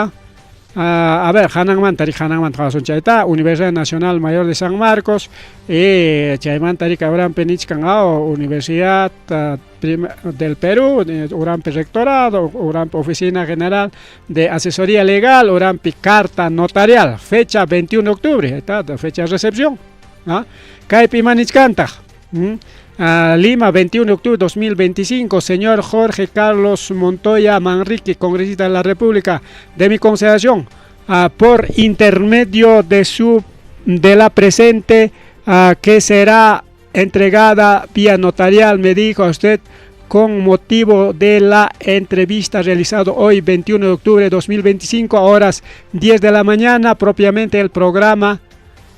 A ver, Hanangman Trasun Chaita, Universidad Nacional Mayor de San Marcos, Chayman Tarik Abraham Penichkangao, Universidad del Perú, Urampi Rectorado, Urampi Oficina General de Asesoría Legal, Urampi Carta Notarial, fecha 21 de octubre, está, fecha de recepción. Kaipi Manichkanta. Lima, 21 de octubre de 2025, señor Jorge Carlos Montoya Manrique, congresista de la República, de mi consideración, por intermedio de la presente, que será entregada vía notarial, me dijo a usted, con motivo de la entrevista realizada hoy, 21 de octubre de 2025, a horas 10 de la mañana, propiamente el programa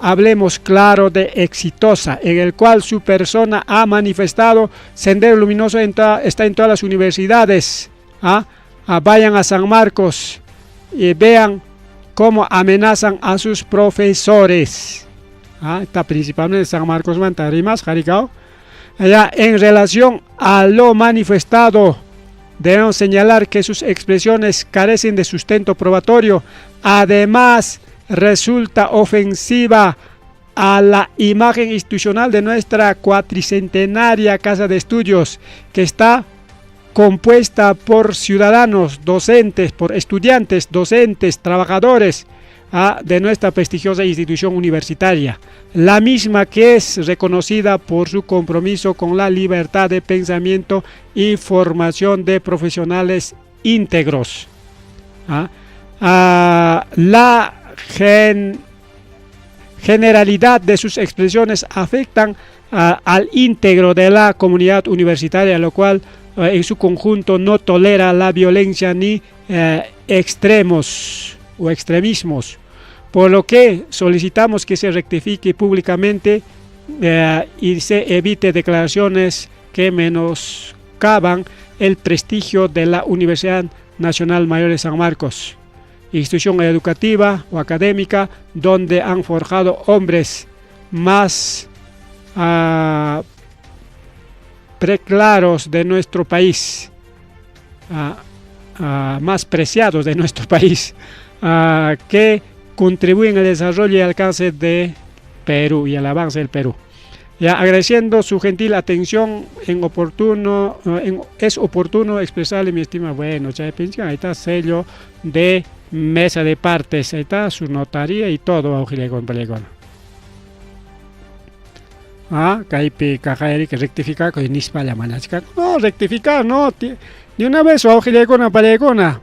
Hablemos Claro de Exitosa, en el cual su persona ha manifestado Sendero Luminoso está en todas las universidades. Vayan a San Marcos y vean cómo amenazan a sus profesores. Está principalmente San Marcos Mantarimas, Jaricao. En relación a lo manifestado, debemos señalar que sus expresiones carecen de sustento probatorio. Además, resulta ofensiva a la imagen institucional de nuestra cuatricentenaria Casa de Estudios, que está compuesta por ciudadanos, docentes, por estudiantes, docentes, trabajadores de nuestra prestigiosa institución universitaria, la misma que es reconocida por su compromiso con la libertad de pensamiento y formación de profesionales íntegros. La generalidad de sus expresiones afectan al íntegro de la comunidad universitaria, lo cual en su conjunto no tolera la violencia ni extremos o extremismos, por lo que solicitamos que se rectifique públicamente y se evite declaraciones que menoscaban el prestigio de la Universidad Nacional Mayor de San Marcos, institución educativa o académica donde han forjado hombres más preclaros de nuestro país, más preciados de nuestro país, que contribuyen al desarrollo y alcance de Perú y al avance del Perú. Agradeciendo su gentil atención, es oportuno expresarle mi estima. Bueno, ahí está sello de mesa de partes, ahí está su notaría y todo. Caipi Cajayari que rectificar con Nispa la manachka. No, rectificar, no, ni una vez o Gilegona Palegona.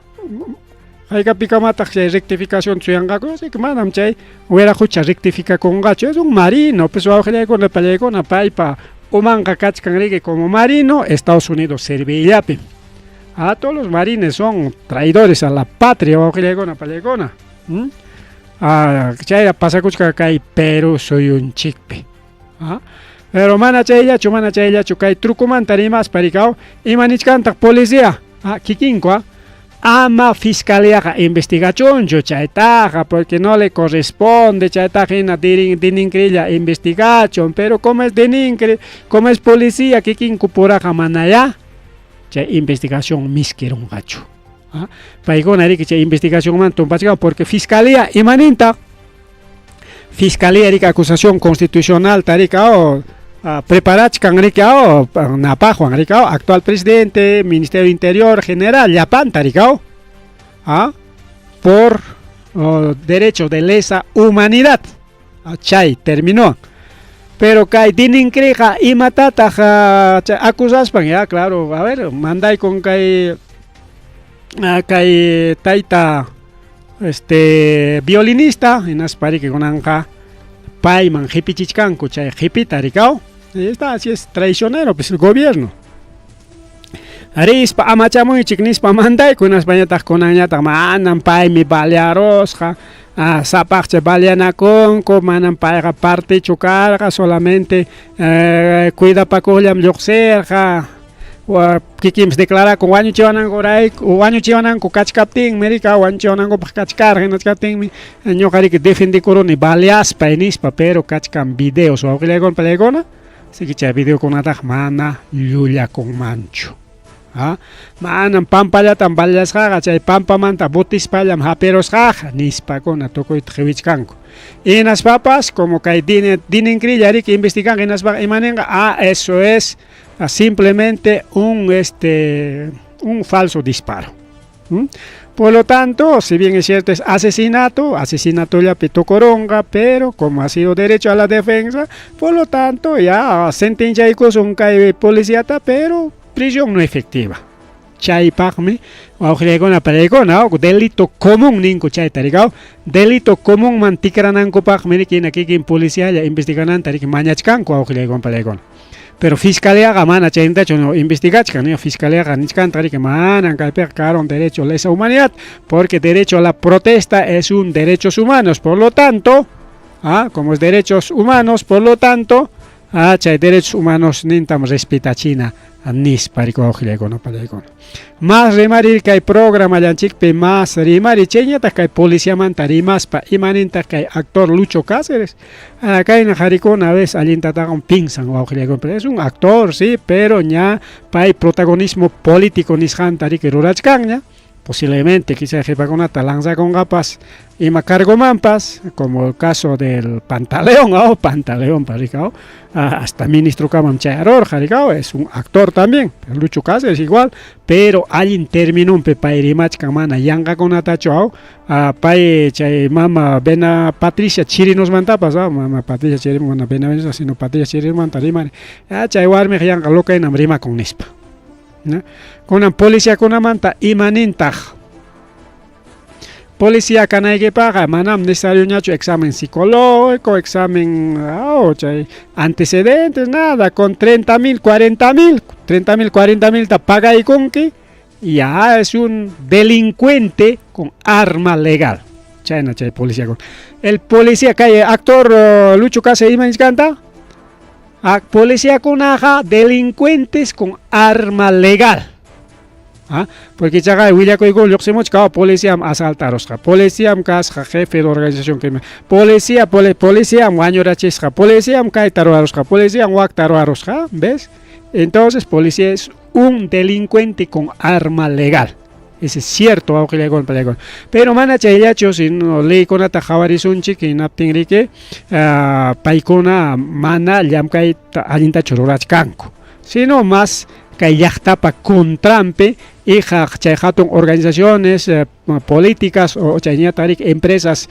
Hay que picar rectificación chuyangako, así que manam chay, hubiera escuchado rectificar con gacho, es un marino, pues o Gilegona Palegona, paipa, o manga cachcanrique como marino, Estados Unidos servillape. Todos los marines son traidores a la patria, o Gilegona Palegona. Chay pasa cuchca acá, pero soy un chicpe. Pero mana chayachu kay trukuman tarimas paricao y manichkanta policía kikinko ama fiscalía investigación chaytaja porque no le corresponde chaytaja dininkrilla investigación, pero como es dininkri, como es policía kikinku puraja manaya chay investigación misqueron gacho paigona ri que investigación manton porque fiscalía y maninta Fiscalía rica acusación constitucional taricao preparach canricao napajuan ricao actual presidente Ministerio Interior General Yapan taricao por derechos de lesa humanidad chay terminó pero kai dininkreja y matata acusaspan ya claro a ver mandai con kai taita violinista en aspari que con anja paiman hipichichcanco chay hipita ricao está así es traicionero pues el gobierno arispa amachamuy chiknispa mandai con españatas con añata manan pai mi balearosja sapache baleana con manan paiga parte chocarga solamente cuida pa colyam yoxerja Kikims declara con año chivanan goray o año chivanan con kachkapting América o año chivanan con kachkar genachkapting año cari que defende coroni baleas painispa pero kachkan videos o con pelegona así que cha video con ataj mana luya con mancho Manan pampallatan ballasqaqa chay pampamanta botispallam haperosqaqa nispakuna tukuyta qhiwichkanku. Hinaspapas como kay dininkrilla riki investigan hinaspaqa imaninqa eso es simplemente un falso disparo. Por lo tanto, si bien es cierto es asesinato ya pitocoronga, pero como ha sido derecho a la defensa, por lo tanto ya sentencia y un cae policíata, pero prisión no efectiva. Chay pagme, aujregona paregona, delito común ninco chay tarigao, delito común mantikrananco pagme, quien aquí quien policía ya investiganan tarik mañachcanco aujregona paregona. Pero fiscalía gamana chenta no investigachkan, no fiscalía ganichkan tarik manan caron derecho a lesa humanidad, porque derecho a la protesta es un derechos humanos, por lo tanto, como es derechos humanos, por lo tanto, chay derechos humanos nintamos respeta China. Nis pariko no paregon. Más rimarir que hay programa yanchikpe más rimari cheñata que hay policía mantarimas pa imaninta que hay actor Lucho Cáceres. Acá en Jaricona vez alintatagon pinsan o es un actor sí, pero ya hay protagonismo político nishantari que rurachkan. Posiblemente quizá jefa con lanza con gapas y macargo mampas, como el caso del Pantaleón, Pantaleón, paricao, hasta ministro Camam Chayaror, jaricao, es un actor también, Lucho Cáceres igual, pero alguien terminó un pepairimach camana yanga con atacho, pai chay mama bena Patricia Chirinos mantapas, mama Patricia Chirinos bena sino Patricia Chirinos mantarimani, chay warme yanga loca en amrima con nispa. Con la policía con la manta imanintaj policía canay que paga manam necesario ñacho examen psicológico, examen antecedentes, nada, con 30.000, 40.000 ta paga y con que ya es un delincuente con arma legal. Chayna chay policía con el policía que actor Lucho Cáceres imanis canta policía con delincuentes con arma legal. Porque chaga Willaco y Gol, yo policía asaltarosca, policía casja jefe de organización criminal, policía guañorachisca, policía caetaroarosca, policía guactaroarosca, ¿ves? Entonces, policía es un delincuente con arma legal. Ese es cierto, pero mana chayacho si no ley con atajawarizunchi que naptinrique paikona mana llamkai alinta chororachkanko, sino más que yachtapa contrampe y hatun organizaciones políticas o chañatarik empresas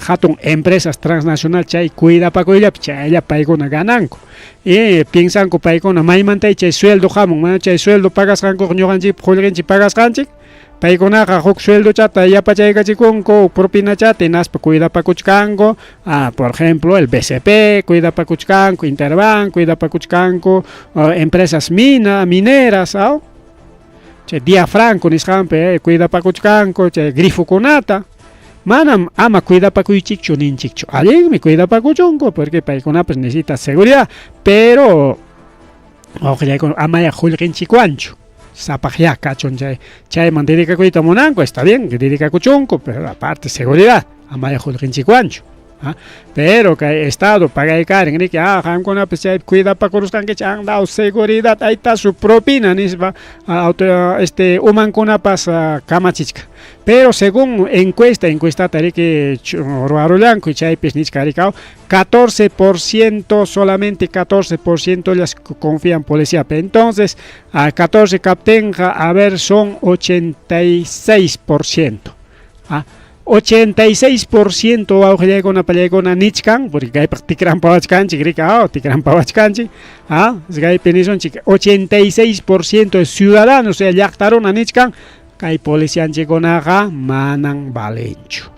hatun empresas transnacional chay cuida pa cuida chaya paikona gananko y piensan que paikona maimanta chay sueldo jamon chay sueldo pagas kanko ñoganchi julgenchi pagas kanchik paikona huk sueldo chata ya pachayga chikunko propina chata naspa cuida pa kuchkanko por ejemplo el BCP cuida pa kuchkanko Interbank cuida pa kuchkanko empresas mineras che Dia Franco niskampe cuida pa kuchkanko che Grifo Conata manam ama cuida pa kuichikcho ninchikcho alguien me cuida pa kuchonko porque paikona pues necesita seguridad pero ama ya julgenchikuancho Zapajia cachon chay mandirica cuita monanco está bien que dedica cuchonco pero aparte seguridad amaya julgenchicuancho pero que el Estado paga el caren que con cuida para coruscan que han dado seguridad ahí está su propina nisba human con pasa camachichka pero según encuesta tariki roarolanco y chay pisnichkaricao 14% solamente 14% les confían policía entonces a 14 captenja a ver son 86%. 86% auge con una nichkan porque hay tikran pawachkanchi grika tikran pawachkanchi hay penison 86% de ciudadanos se yactaron a nichkan hay policía chiconaga manan valencho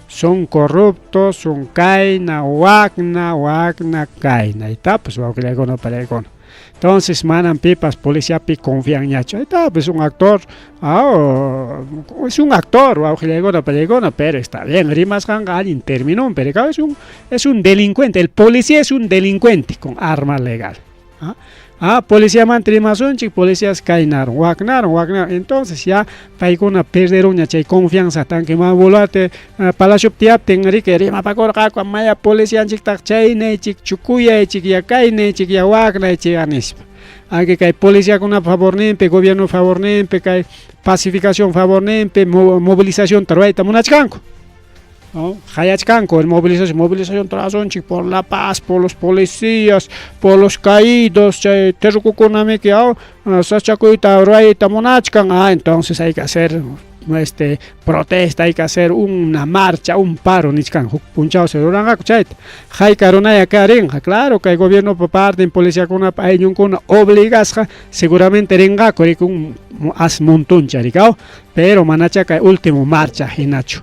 son corruptos son kaina wagna kaina y está pues auge con palegona. Entonces manan pipas policía pi confían ñacho está pues un actor es un actor pero está bien rimas alguien terminó pero es un delincuente el policía es un delincuente con arma legal policía mantrimason policías cainaron wagnaron entonces ya paikona perderon ya chay confianza tan que más volate palacio tiapten que rima pa corca con maya policía chik tak chay ne chik chukuya chik ya kaine chik ya wagna chik anispa Aquí hay policía con una favor nempe, gobierno favor nempe, hay pacificación favor nempe, movilización tarwaita monachcanco. ¿No? Hayachcanco, movilización trazonchi por la paz, por los policías, por los caídos, terrucucuname que sachacuita raita monachcan, entonces hay que hacer protesta, hay que hacer una marcha, un paro, nichcan, punchao se duranga kuchait. Hay carona carenja, claro que el gobierno por parte en policía con una obligasja, seguramente renga con as montón charicao, pero manacha que último marcha hinacho.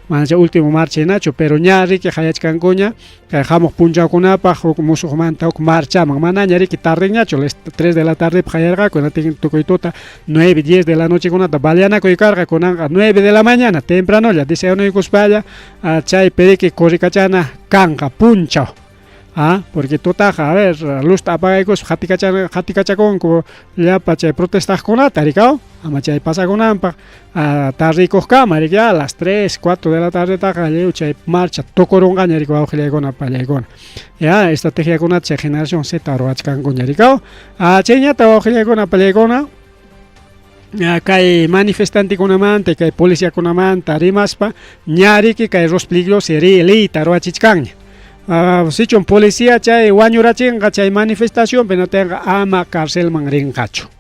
Manacha último marcha hinacho, pero ñari que hayachcan coña, que dejamos punchao con apa, como su manta marcha, mana ñari que tarde ñacho, 3 de la tarde payarga con la tocoitota, 9, 10 de la noche con una baliana que carga con 9 de la mañana, temprano ya dice uno y cuspaya, chay perique corricachana, canga, punchao. Porque tú taja, a ver, luz apaga y cos, jaticachacón, ya para protestas con la taricao, amachay pasa con ampa, tarricos cámara, ya a las 3, 4 de la tarde taja, chay marcha, tocoronga, ñarico, augelegona, palegona. Ya, estrategia con la generación Z, roachcan con ñaricao, cheñata, augelegona, palegona. Acá hay manifestante con amante, acá hay policía con amante, rimaspa, ñari que hay rospliglos, sería elita, roachichcaña. Si un policía chay guañurachenga chay manifestación pero no tenga ama cárcel mangringacho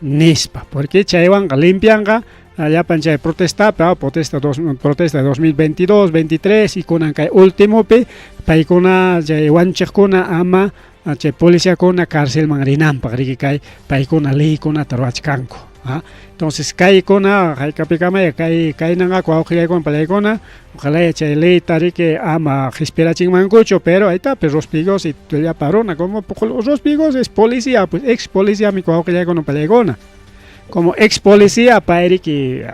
nispa porque chay wanga limpianga allá panchay protesta pero protesta 2022 23 y con acá último pe paikona chay guanchekona ama chay policía con cárcel mangrinam para que cay paikona ley con tarwachcanco. Entonces cae con hay capicame cae nanga cuaujile con palegona ojalá eche ley que ama respira chingmancucho pero ahí está pues los pigos y ya parona como los pigos es policía pues ex policía mi cuaujile con palegona como ex policía para que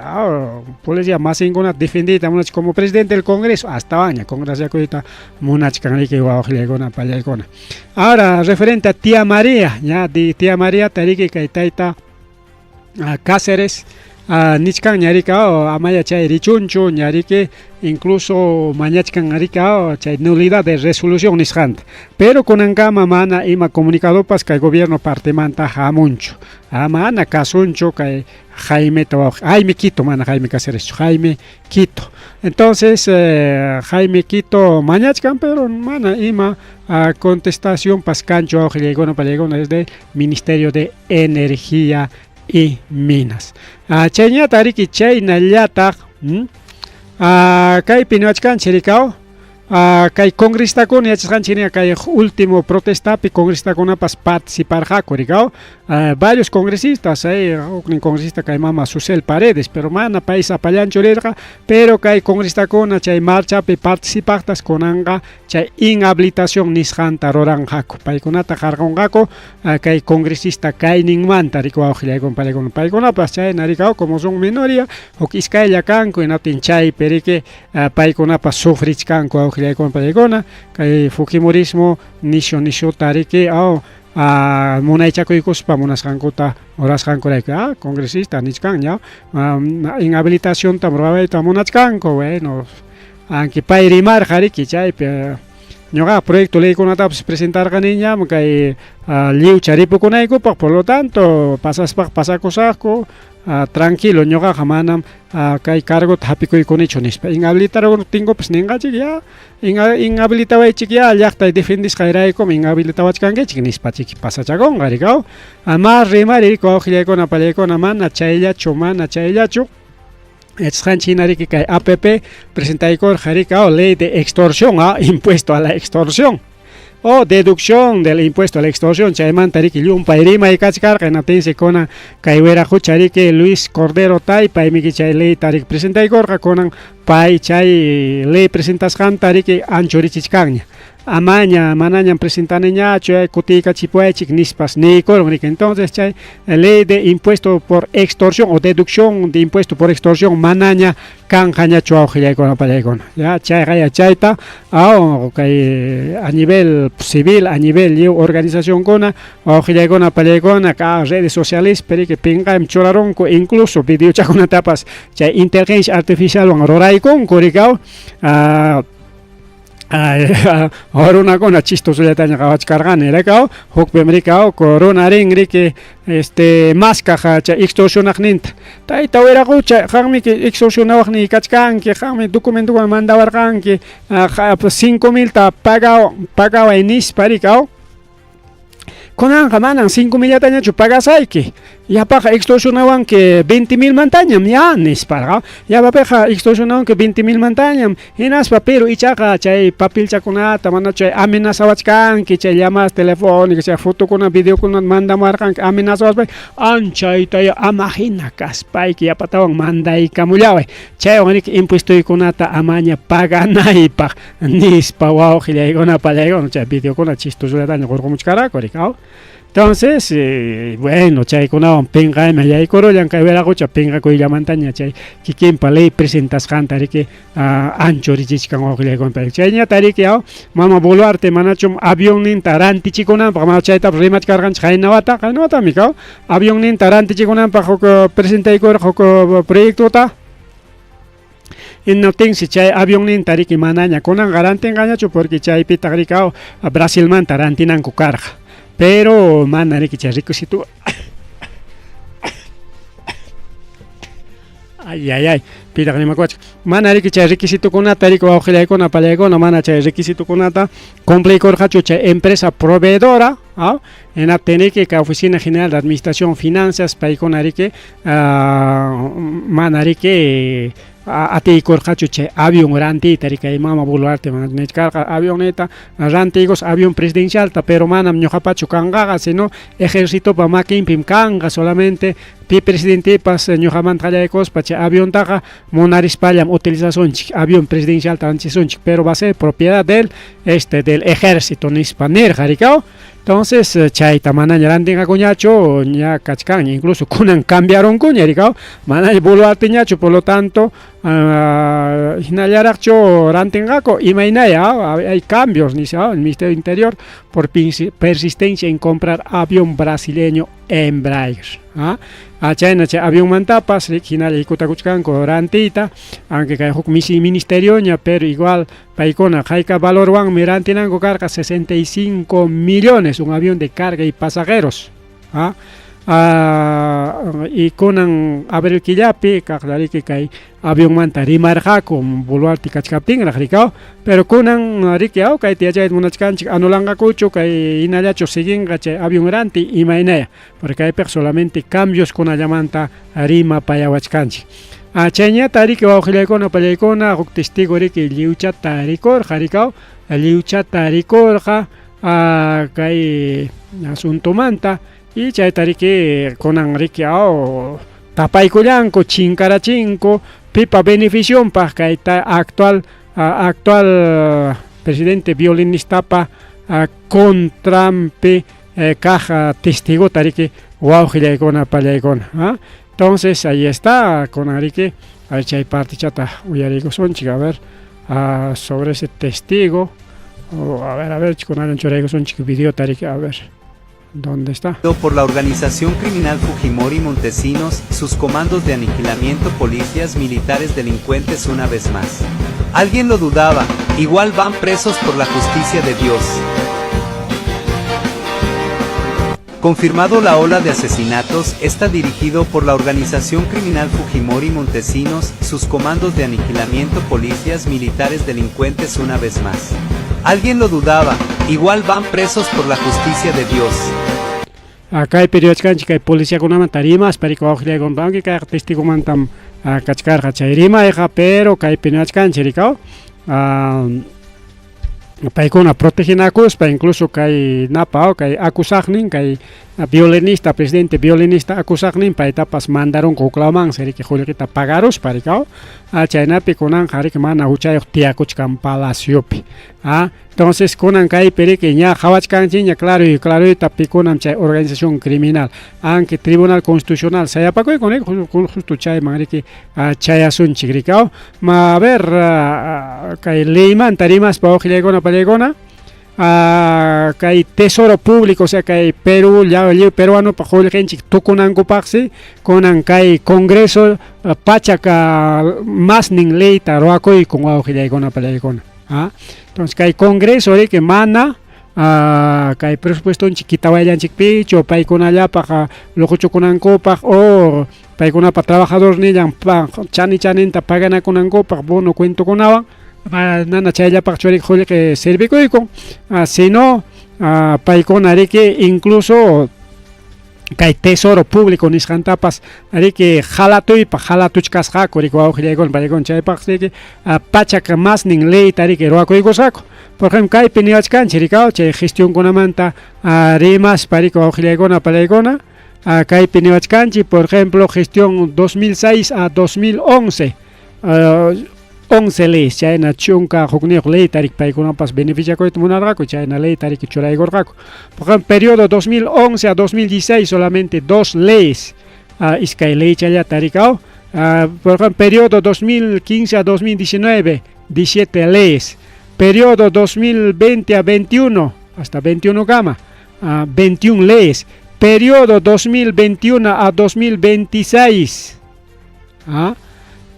policía más ingona defendida como presidente del Congreso hasta baña Congreso ya coita monach can que cuaujile con palegona. Ahora referente a tía María ya de tía María tariki que taita Cáceres, Nichkan Ñaricao, Amaya Chay Richuncho, Ñarique, incluso Mañachkan Ñaricao, Chay nulidad de resolución Nishant. Pero con Angama Mana Ima comunicado pas que el gobierno parte manta Jamuncho. Amana Casuncho, que Jaime Quito, mana Jaime Cáceres, Jaime Quito. Entonces, Jaime Quito Mañachkan, pero mana Ima contestación pascancho, Augelegona Palegona desde Ministerio de Energía y Minas. Chayña tariki chay nallata kay pinuachkan chiricao kay congrista con yachkan chinia kay último protesta pi congrista con pas participar jacoricao varios congresistas un congresista kay mama Susel Paredes pero mana país apalancho lerga pero kay congrista con chay marcha pi participartas con anga chay inhabilitación nishanta roran jaco paikonata jargon jaco kay congresista kay ningmanta rico auxilia con palegón paikona pas chay naricao como son minoría o kiskay yakanko en atin chay perique paikona pas sufrichkanko con palegona kay fujimorismo nisho tarike monaichaco y cospa monas jancota horas jancora congresista nichkan ya inhabilitación tamroba tamonachkanko bueno aunque pairimar jariki chay ñoga proyecto ley con ataps presentar ganiña kay liu charipo con eco por lo tanto pasa cosasco tranquilo ñoga jamanam kay cargo tapiko y con hecho nispa inhabilitar tengo pues ninga chiquia inhabilitaba chiquia llakta defendis kairai como inhabilitaba chkange chinispa chiqui pasa chagón garicao amar remari ko khile con apale con amana chailla chomana chaillacho Chinari que APP presenta con Jaricao ley de extorsión impuesto a la extorsión o deducción del impuesto a la extorsión chayman tariki yum pairima y kachkar kanatense kona kaiwera jucharike Luis Cordero Tai paimiki chay ley tarik presenta con pai chay ley presentas han tariki anchorichichkanya amaña manaña presentaneña chay kutika chipuechik nispas ni kornik entonces chay ley de impuesto por extorsión o deducción de impuesto por extorsión manaña kanjaña chuaujilla con la palegona ya chay gaya chayta a nivel civil a nivel organización gona aujilla con la palegona ka redes sociales pero que pinga cholaron incluso video chakuna tapas chay inteligencia artificial rorai con coricao ahora una con chistoso ya tenía que cargar en el cao huk bemericao corona ring que masca hacha extorsión agninta taita era gucha jammi que extorsión agni kachkan que jammi documento que manda barcan que 5,000 ta pagado en isparicao Konan kamanan 5,000 ya tanya chupagas hay que ya paja extorsionaban que 20,000 mantañam ya nisparga ya paja extorsionaban que 20,000 mantañam enas papero ichaga chay papel chakunata mana chay amenazawachkan que chay llamas telefónicas chay foto con video con manda marcan amenazawach ancha itaya amagina kaspay que ya patawan manda y kamullawe chay onik impuesto y kunata amaña paga naipa nispa wow gilay gona palego chay video con chistoso ya tanya gorgo muchkara korikao. Entonces, bueno, chay con un penga me ya y coro ya que ver algo penga con la montaña chay que quien palei presentas cantare que ancho richich kan ogle con pel chay ya tari que mama boluarte manachum avión nin taranti chikona para chay ta remat cargan chay nawata mi cao avión nin taranti chikona para presenta y coro proyecto ta en no tengo si chay avión nin tari que manaña con garante engañacho porque chay pitagricao a Brasil man tarantinan ku carga pero manare que rico si tú ay pida que me coche manare que requisito con una tarico ojela con una palego no mana requisito con una complete corjacho empresa proveedora en la teneque que oficina general de administración finanzas para con que manare que ati korjacho che avión ranti tarika mama buluarte man carga avioneta rantigos avión presidencial pero manam ñojapacho kangaga sino ejército pa makin pim kanga solamente pi presidente pas ñojaman trayecos pacha avión taga monaris payam utilización avión presidencial transición pero va a ser propiedad del ejército nispaner jaricao. Entonces, chay tamana yarantinga cuñacho, ya cachcan, incluso kunan cambiaron cuñericao, mana buluarte ñacho, por lo tanto, hinayaracho rantingaco, imainaya, hay cambios, ni en el Ministerio Interior, por persistencia en comprar avión brasileño Embraer. China avión mantapas, original y kutakuchkan corantita, aunque hay misi ministerio, pero igual, paikona, jaika valor one, mirantinango carga 65 millones, un avión de carga y pasajeros. Y konan abril killapi kaklari que kai avión manta rimarja con buluarti kachkapting rajrikao pero konan rikiao kai tiajait munachkanchik anulanga kucho kai inayacho siguen che avión ranti y mainea porque hay solamente cambios con allamanta rima payawachkanchik chenya tariki wajilekona palekona testigo riki liucha tarikor jarikao liucha tarikor kai asunto manta y chay tariki konan rikiao tapay kuyanko chinkarachinko pipa beneficio pa kay actual presidente violinista pa contrampe caja testigo tariki wauhile kona palayakona entonces ahí está konan riki a ver chay parte chata uyarigo sonchik a ver sobre ese testigo a ver konan chorego sonchik video tariki a ver ¿dónde está? Por la organización criminal Fujimori Montesinos, sus comandos de aniquilamiento, policías militares delincuentes una vez más. Alguien lo dudaba, igual van presos por la justicia de Dios. Confirmado la ola de asesinatos, está dirigido por la organización criminal Fujimori Montesinos, sus comandos de aniquilamiento, policías militares delincuentes una vez más. Alguien lo dudaba, igual van presos por la justicia de Dios. Acá hay periodistas que hay policía con una tarimas, pero que hay un banco que hay testigo mantam cachcar cachirima, pero que hay periodistas que hay con una protegida acus, incluso que hay napa, que hay acusagnin, que hay violinista, presidente violinista acusagnin, para etapas mandaron con claman, sería que julio que está pagaros para que China piconan hari que mana huchay tiakuchkan palaciopi. Entonces konan kai perequeña hawachkan chiña claro y tapiconam chay organización criminal, aunque Tribunal Constitucional se apaco con justo chay mangri que chay asun chigricao, ma a ver kai leiman tarimas pa ojilegona palegona. Que hay tesoro público, o sea que hay Perú, ya el peruano para joder gente toconan copaxi, conan que congreso pachaca más nin ley taroaco y con agua con una pelea con Entonces kay congreso que mana kay presupuesto chiquita vayan chiquicho paykunallapaqa locuchukunankupaq o paykunapa trabajador nillan chaninta paganakunankupaq bono cuentokunawan nana chayllapaq churik julliq servikuykun sino paykuna riki incluso kay tesoro público nisqantapas riki jalatuchkasqaku riki wawqillaykuna paykuna chaypaq riki pachak masnin leyta riki ruwakuykusqaku por ejemplo kaypi niwachkanchik rikaw chay gestionkunamanta rimaspa riki wawqillaykuna palaykuna kaypi niwachkanchik por ejemplo gestión 2006 a 2011 11 leyes chayna chunka hukniyuq ley tarik paykunapas beneficiakuyta munarqaku chayna ley tarik churaygurqaku por ejemplo periodo 2011 a 2016 solamente 2 leyes iskay ley chaya tarikaw por ejemplo periodo 2015 a 2019 17 leyes periodo 2020 a 21 hasta 21 gama 21 leyes periodo 2021 a 2026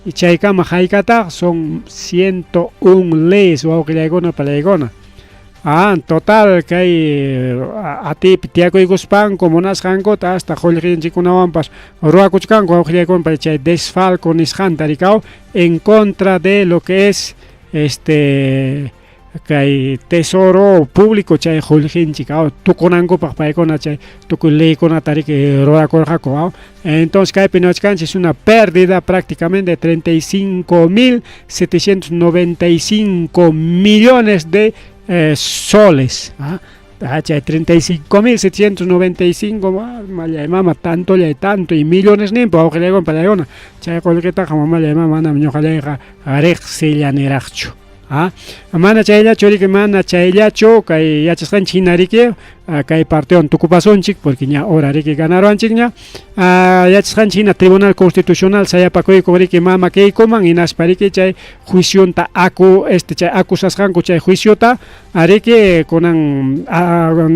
y chaykama haykata son 101 leyes wawqillaykuna palaykuna total kay atipi tiyakuykuspanku munasqankota hasta qullqinchikkunawanpas ruwakuchkanku wawqillaykuna para chay desfalco nisqanta rikaw en contra de lo que es kay tesoro público chay qullqinchik tukunankupaq paykuna chay tukuy leykunata riki rurakurqaku entonces kaypi niwachkanchik es una pérdida prácticamente de 35.795 millones de soles chay 35.795 mama tanto y millones nimpa wawqillaykuna palaykuna chay qullqitaqa mama manam ñuqallayqa riqsillaniraqchu mana chayllachu riki mana chayllachu kay yachasqanchik hina riki kay partión tukupasunchik porque ña hora riki ganaruanchik ña yachasqanchik hina tribunal constitucional sayapakuyku riki mama kaykuman hinaspa riki chay juicionta chay acusasqanku chay juiciota riki kunan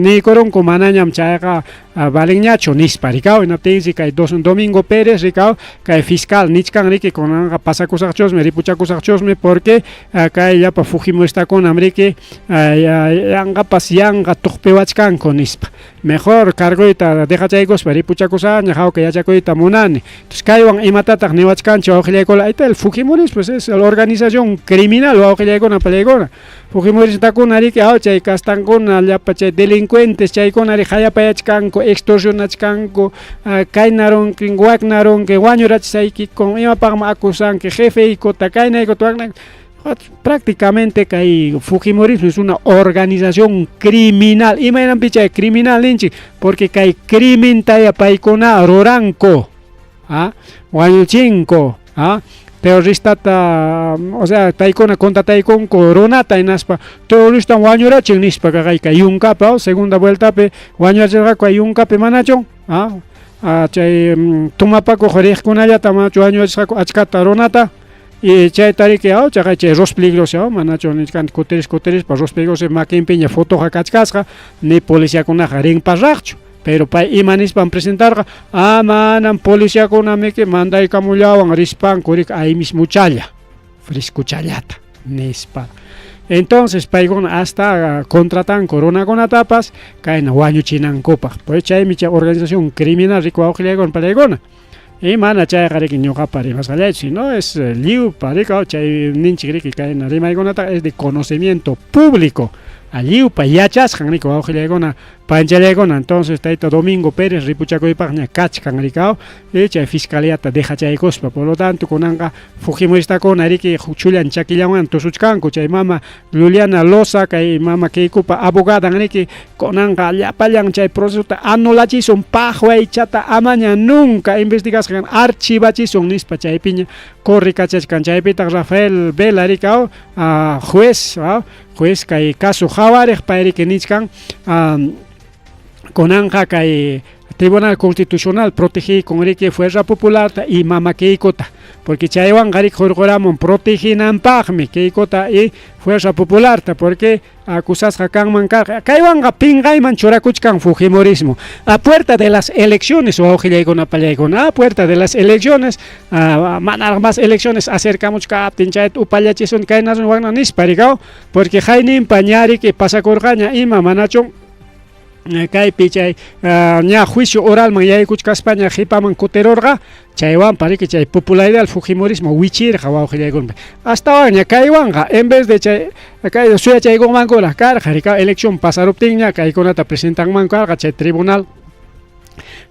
nikurunku manañam chayqa valenñachu nispa rikaw hinaptinsi kay Domingo Pérez rikaw kay fiscal nichkan riki kunanqa pasakusaqchusmi ripuchakusaqchusmi porque kay llapa fujimoristakuna riki yanqapas yanqa tuqpiwachkanku nispa mejor cargoyta dejachaykuspa ripuchakusaña jawka yachakuyta munani entonces kaywan imatataq niwachkanchik wawqillaykuna el fujimorismo pues es la organización criminal wawqillaykuna palaykuna fujimoristakuna riki chay kastankuna llapa chay delincuentes chaykuna riki hayapayachkanku extorsionachkanku kaynarunki waknarunki wañurachisaykiku imapaqmi acusanki jefeykota kaynaykota waknayku prácticamente kay Fujimorismo es una organización criminal imaynanpi chay criminal ninchik porque kay crimen taya paykuna ruranku wañuchinku terroristata o sea paykuna contrataykunku runata hinaspa terrorista wañurachin nispa kay yunkapi segunda vueltapi wañurachirqaku kay yunkapi manachun chay tumapakuq riqkunallata manachu wañurachirqaku achkata runata y chay tariki chay Los Peligros manachu niskan kutiris pa Los Peligros makinpi ña fotoqa kachkasqa ni policiakunaqa rinpasaqchu pero pay imanispan presentarqa manam policiakunamiki mandaykamullawan rispanku riki ahí mismo challa friskuchallata nispa entonces paykuna hasta contratanku runakunatapas kayna wañuchinankupaq pues chaymi chay organización criminal riki wawqillaykuna palaykuna y mana chayqa riki ñuqapa rimasqallachu sino es liwpa riki chay ninchik riki kayna rimaykunata es de conocimiento público liwpa yachasqan riki wawqillaykuna panchallaykuna entonces tayta Domingo Pérez ripuchakuypaq ña kachkan rikaw y chay fiscaliata dejachaykuspa por lo tanto kunanqa fujimoristakuna riki chullan chakillawan tusuchkanku chay mama Liliana Loza kay mama kaykupa abogadan riki kunanqa llapallan chay procesota anulachisun paqwaychata amaña nunca investigasqan archivachisun nispa chaypiña corri kachachkan chaypitaq Rafael Vela rikaw juez kay caso hawariq pay riki nichkan kunanqa kay Tribunal Constitucional protege con Rique Fuerza Popular y Mama Keikota, porque chaywan garik jorgoramon proteginan pagme Keikota y Fuerza Popular, porque acusas hakan mancar, kaiwan pingaiman chorakuchkan Fujimorismo. A puerta de las elecciones, o a puerta de las elecciones, más elecciones acercamos captin chat upallachison kainas wagnanis parigao, porque Jainin pañari que pasa corgaña y mamanachon kay pichay nya juicio oral man yay kuchka España hipaman kuterorga chaywan pariki chay popularidad al Fujimorismo wichirja wawjillaygun hasta waña kaywanga en vez de chay kay suya chaygon mangola karjarika elección pasaruptinña kaykunata presentan mankarga chay tribunal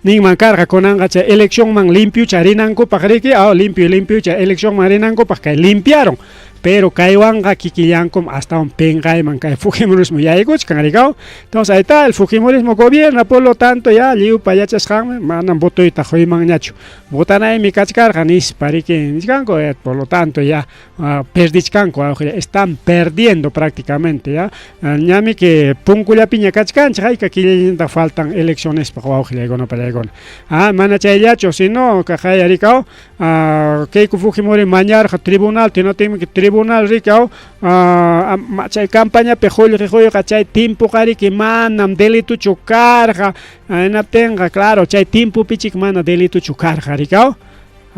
Ningman carga con angacha elección man limpio charinanko pagriki limpio cha elección marinanko para limpiaron pero kaiwanga kikiyankom hasta un pengay man kay Fujimorismo ya iguch kangarigao. Entonces ahí está, el Fujimorismo gobierna, por lo tanto ya liu payachas han manan voto y tajoy man ñacho votan ahí mi kachkarga nis pariki niskanko por lo tanto ya perdichkanko están perdiendo prácticamente ya ñami que punkulla piña kachkancha hay que aquí faltan elecciones para no pelegon mana chayacho si no kajay arikao Keiko Fujimori mañar tribunal tino que tribunal ricao machay campaña pejol rejoyo chay tiempo cari que manam delito chucarga na tenga claro chay tiempo pichik mana delito chucarga ricao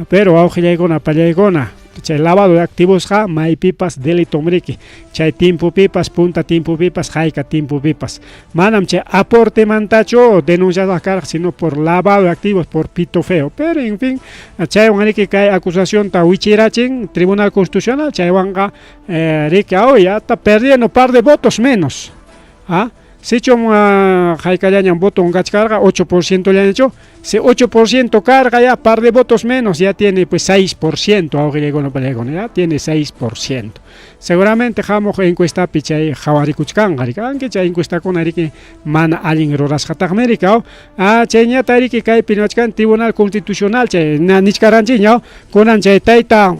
pero aujillegona pallegona chay lavado de activos ja mai pipas delito mriki chay tiempo pipas punta tiempo pipas jaika tiempo pipas manam chay aporte mantacho denuncias a carga sino por lavado de activos por pito feo pero en fin chay wangani que cae acusación ta wichirachin Tribunal Constitucional chay wanga rika ya está perdiendo par de votos menos si chom jaikallañan voto un carga 8% le han hecho si 8% carga ya par de votos menos ya tiene pues 6% ya tiene 6% seguramente jamo encuesta pichay jawarikuchkan que chay encuesta con ariki mana alin roras hatakmerica chayña tariki kay pinochkan Tribunal Constitucional chay nichkaranchiña konan chay taita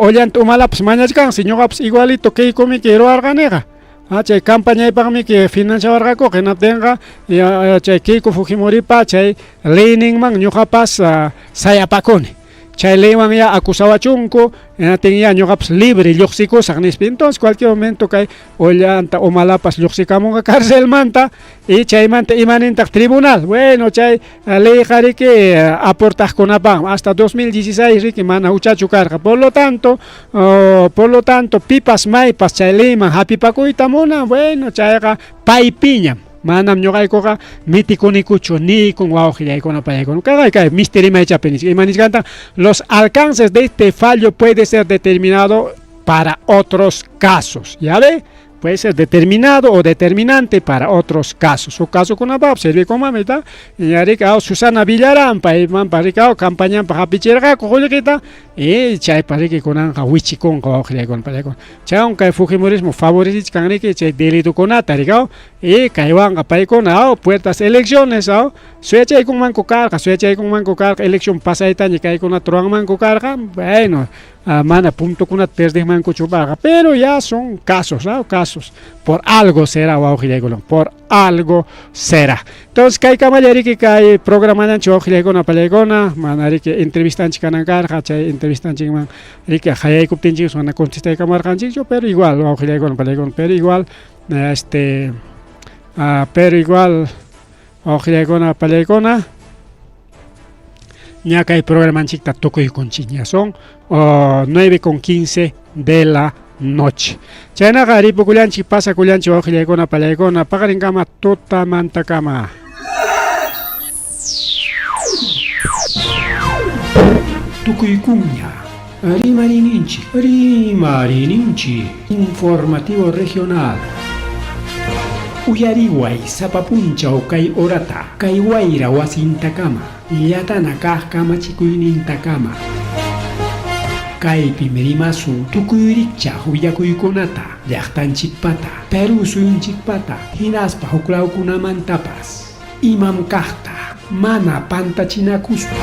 ollant umalaps mañachkan señoraps igualito que comi quiero arganega chay campaña y para mí que financiar que no tenga chay Keiko Fujimori pa chay leaning man ñuqapas sayapakuni chay leyman ya acusaba chunko tenía ñuqapas libre lluqsiku sagnispi entonces cualquier momento kay ollanta o malapas lluqsikamunga cárcel manta y chay manta imanintaq tribunal bueno chay ley jari que aportas con apan hasta 2016 riki mana uchachu carga por lo tanto pipas maipas chay leyman hapipakuyta muna bueno chayqa paypiñam manam ñuqaykuqa mitikunikuchu ni con wawqillaykuna payaykuna kay misteri maychapinis imanisqanta los alcances de este fallo puede ser determinado para otros casos ya ve puede ser determinado o determinante para otros casos. Su caso con abab sirve como mamita y arika Susana Villarán para parika campaña para picherga cojollita y chay pariki con anja wichikon cojolle con palekon. Chay un kai Fujimorismo favorito canrique chay delito con atarika y kaiwan apaikon puertas elecciones suecha con manco carga elección pasaita ni kai con atruan manco carga bueno mana punto con perder manco chubaga pero ya son casos por algo será por algo será entonces kai kamayari que kai programanan chojilegona palegona manari que entrevistan chikanan carga chay entrevistan chiman rike hayay kuptinchi sona contesta kamar kanchicho pero igual ojilegona palegona pero igual ojilegona palegona ya que hay programa chica toco y conchiña son 9:15 de la noche. Chayna gari pukulanchi pasa kulanchi ojilegona palegona pagarin kama tota manta kama. Tucuycuña, Arimarinchi, informativo regional. Uyariway, Sapapuncha o Kai Orata, Kaiwaira Wasintakama, Yatana Kama Chikuinintakama. Kai Pimerimasu, Tukuyricha, Huyakuykonata, Yachtanchikpata, Peru Suyunchikpata, Hinaspa Huklaukunamantapas, Imam Kahta, Mana Pantachinakuspa.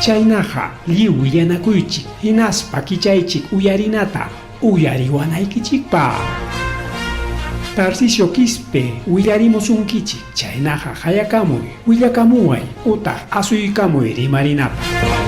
Chaynaja, Liu Yanakuychik, Hinaspa Kichaychik Uyarinata, Uyariwanaykichikpa. Tarcisio Quispe, Willarimos un kichi, Chaynaja Hayakamuy, Willakamuay, Uta Asuykamuy Rimarinapa.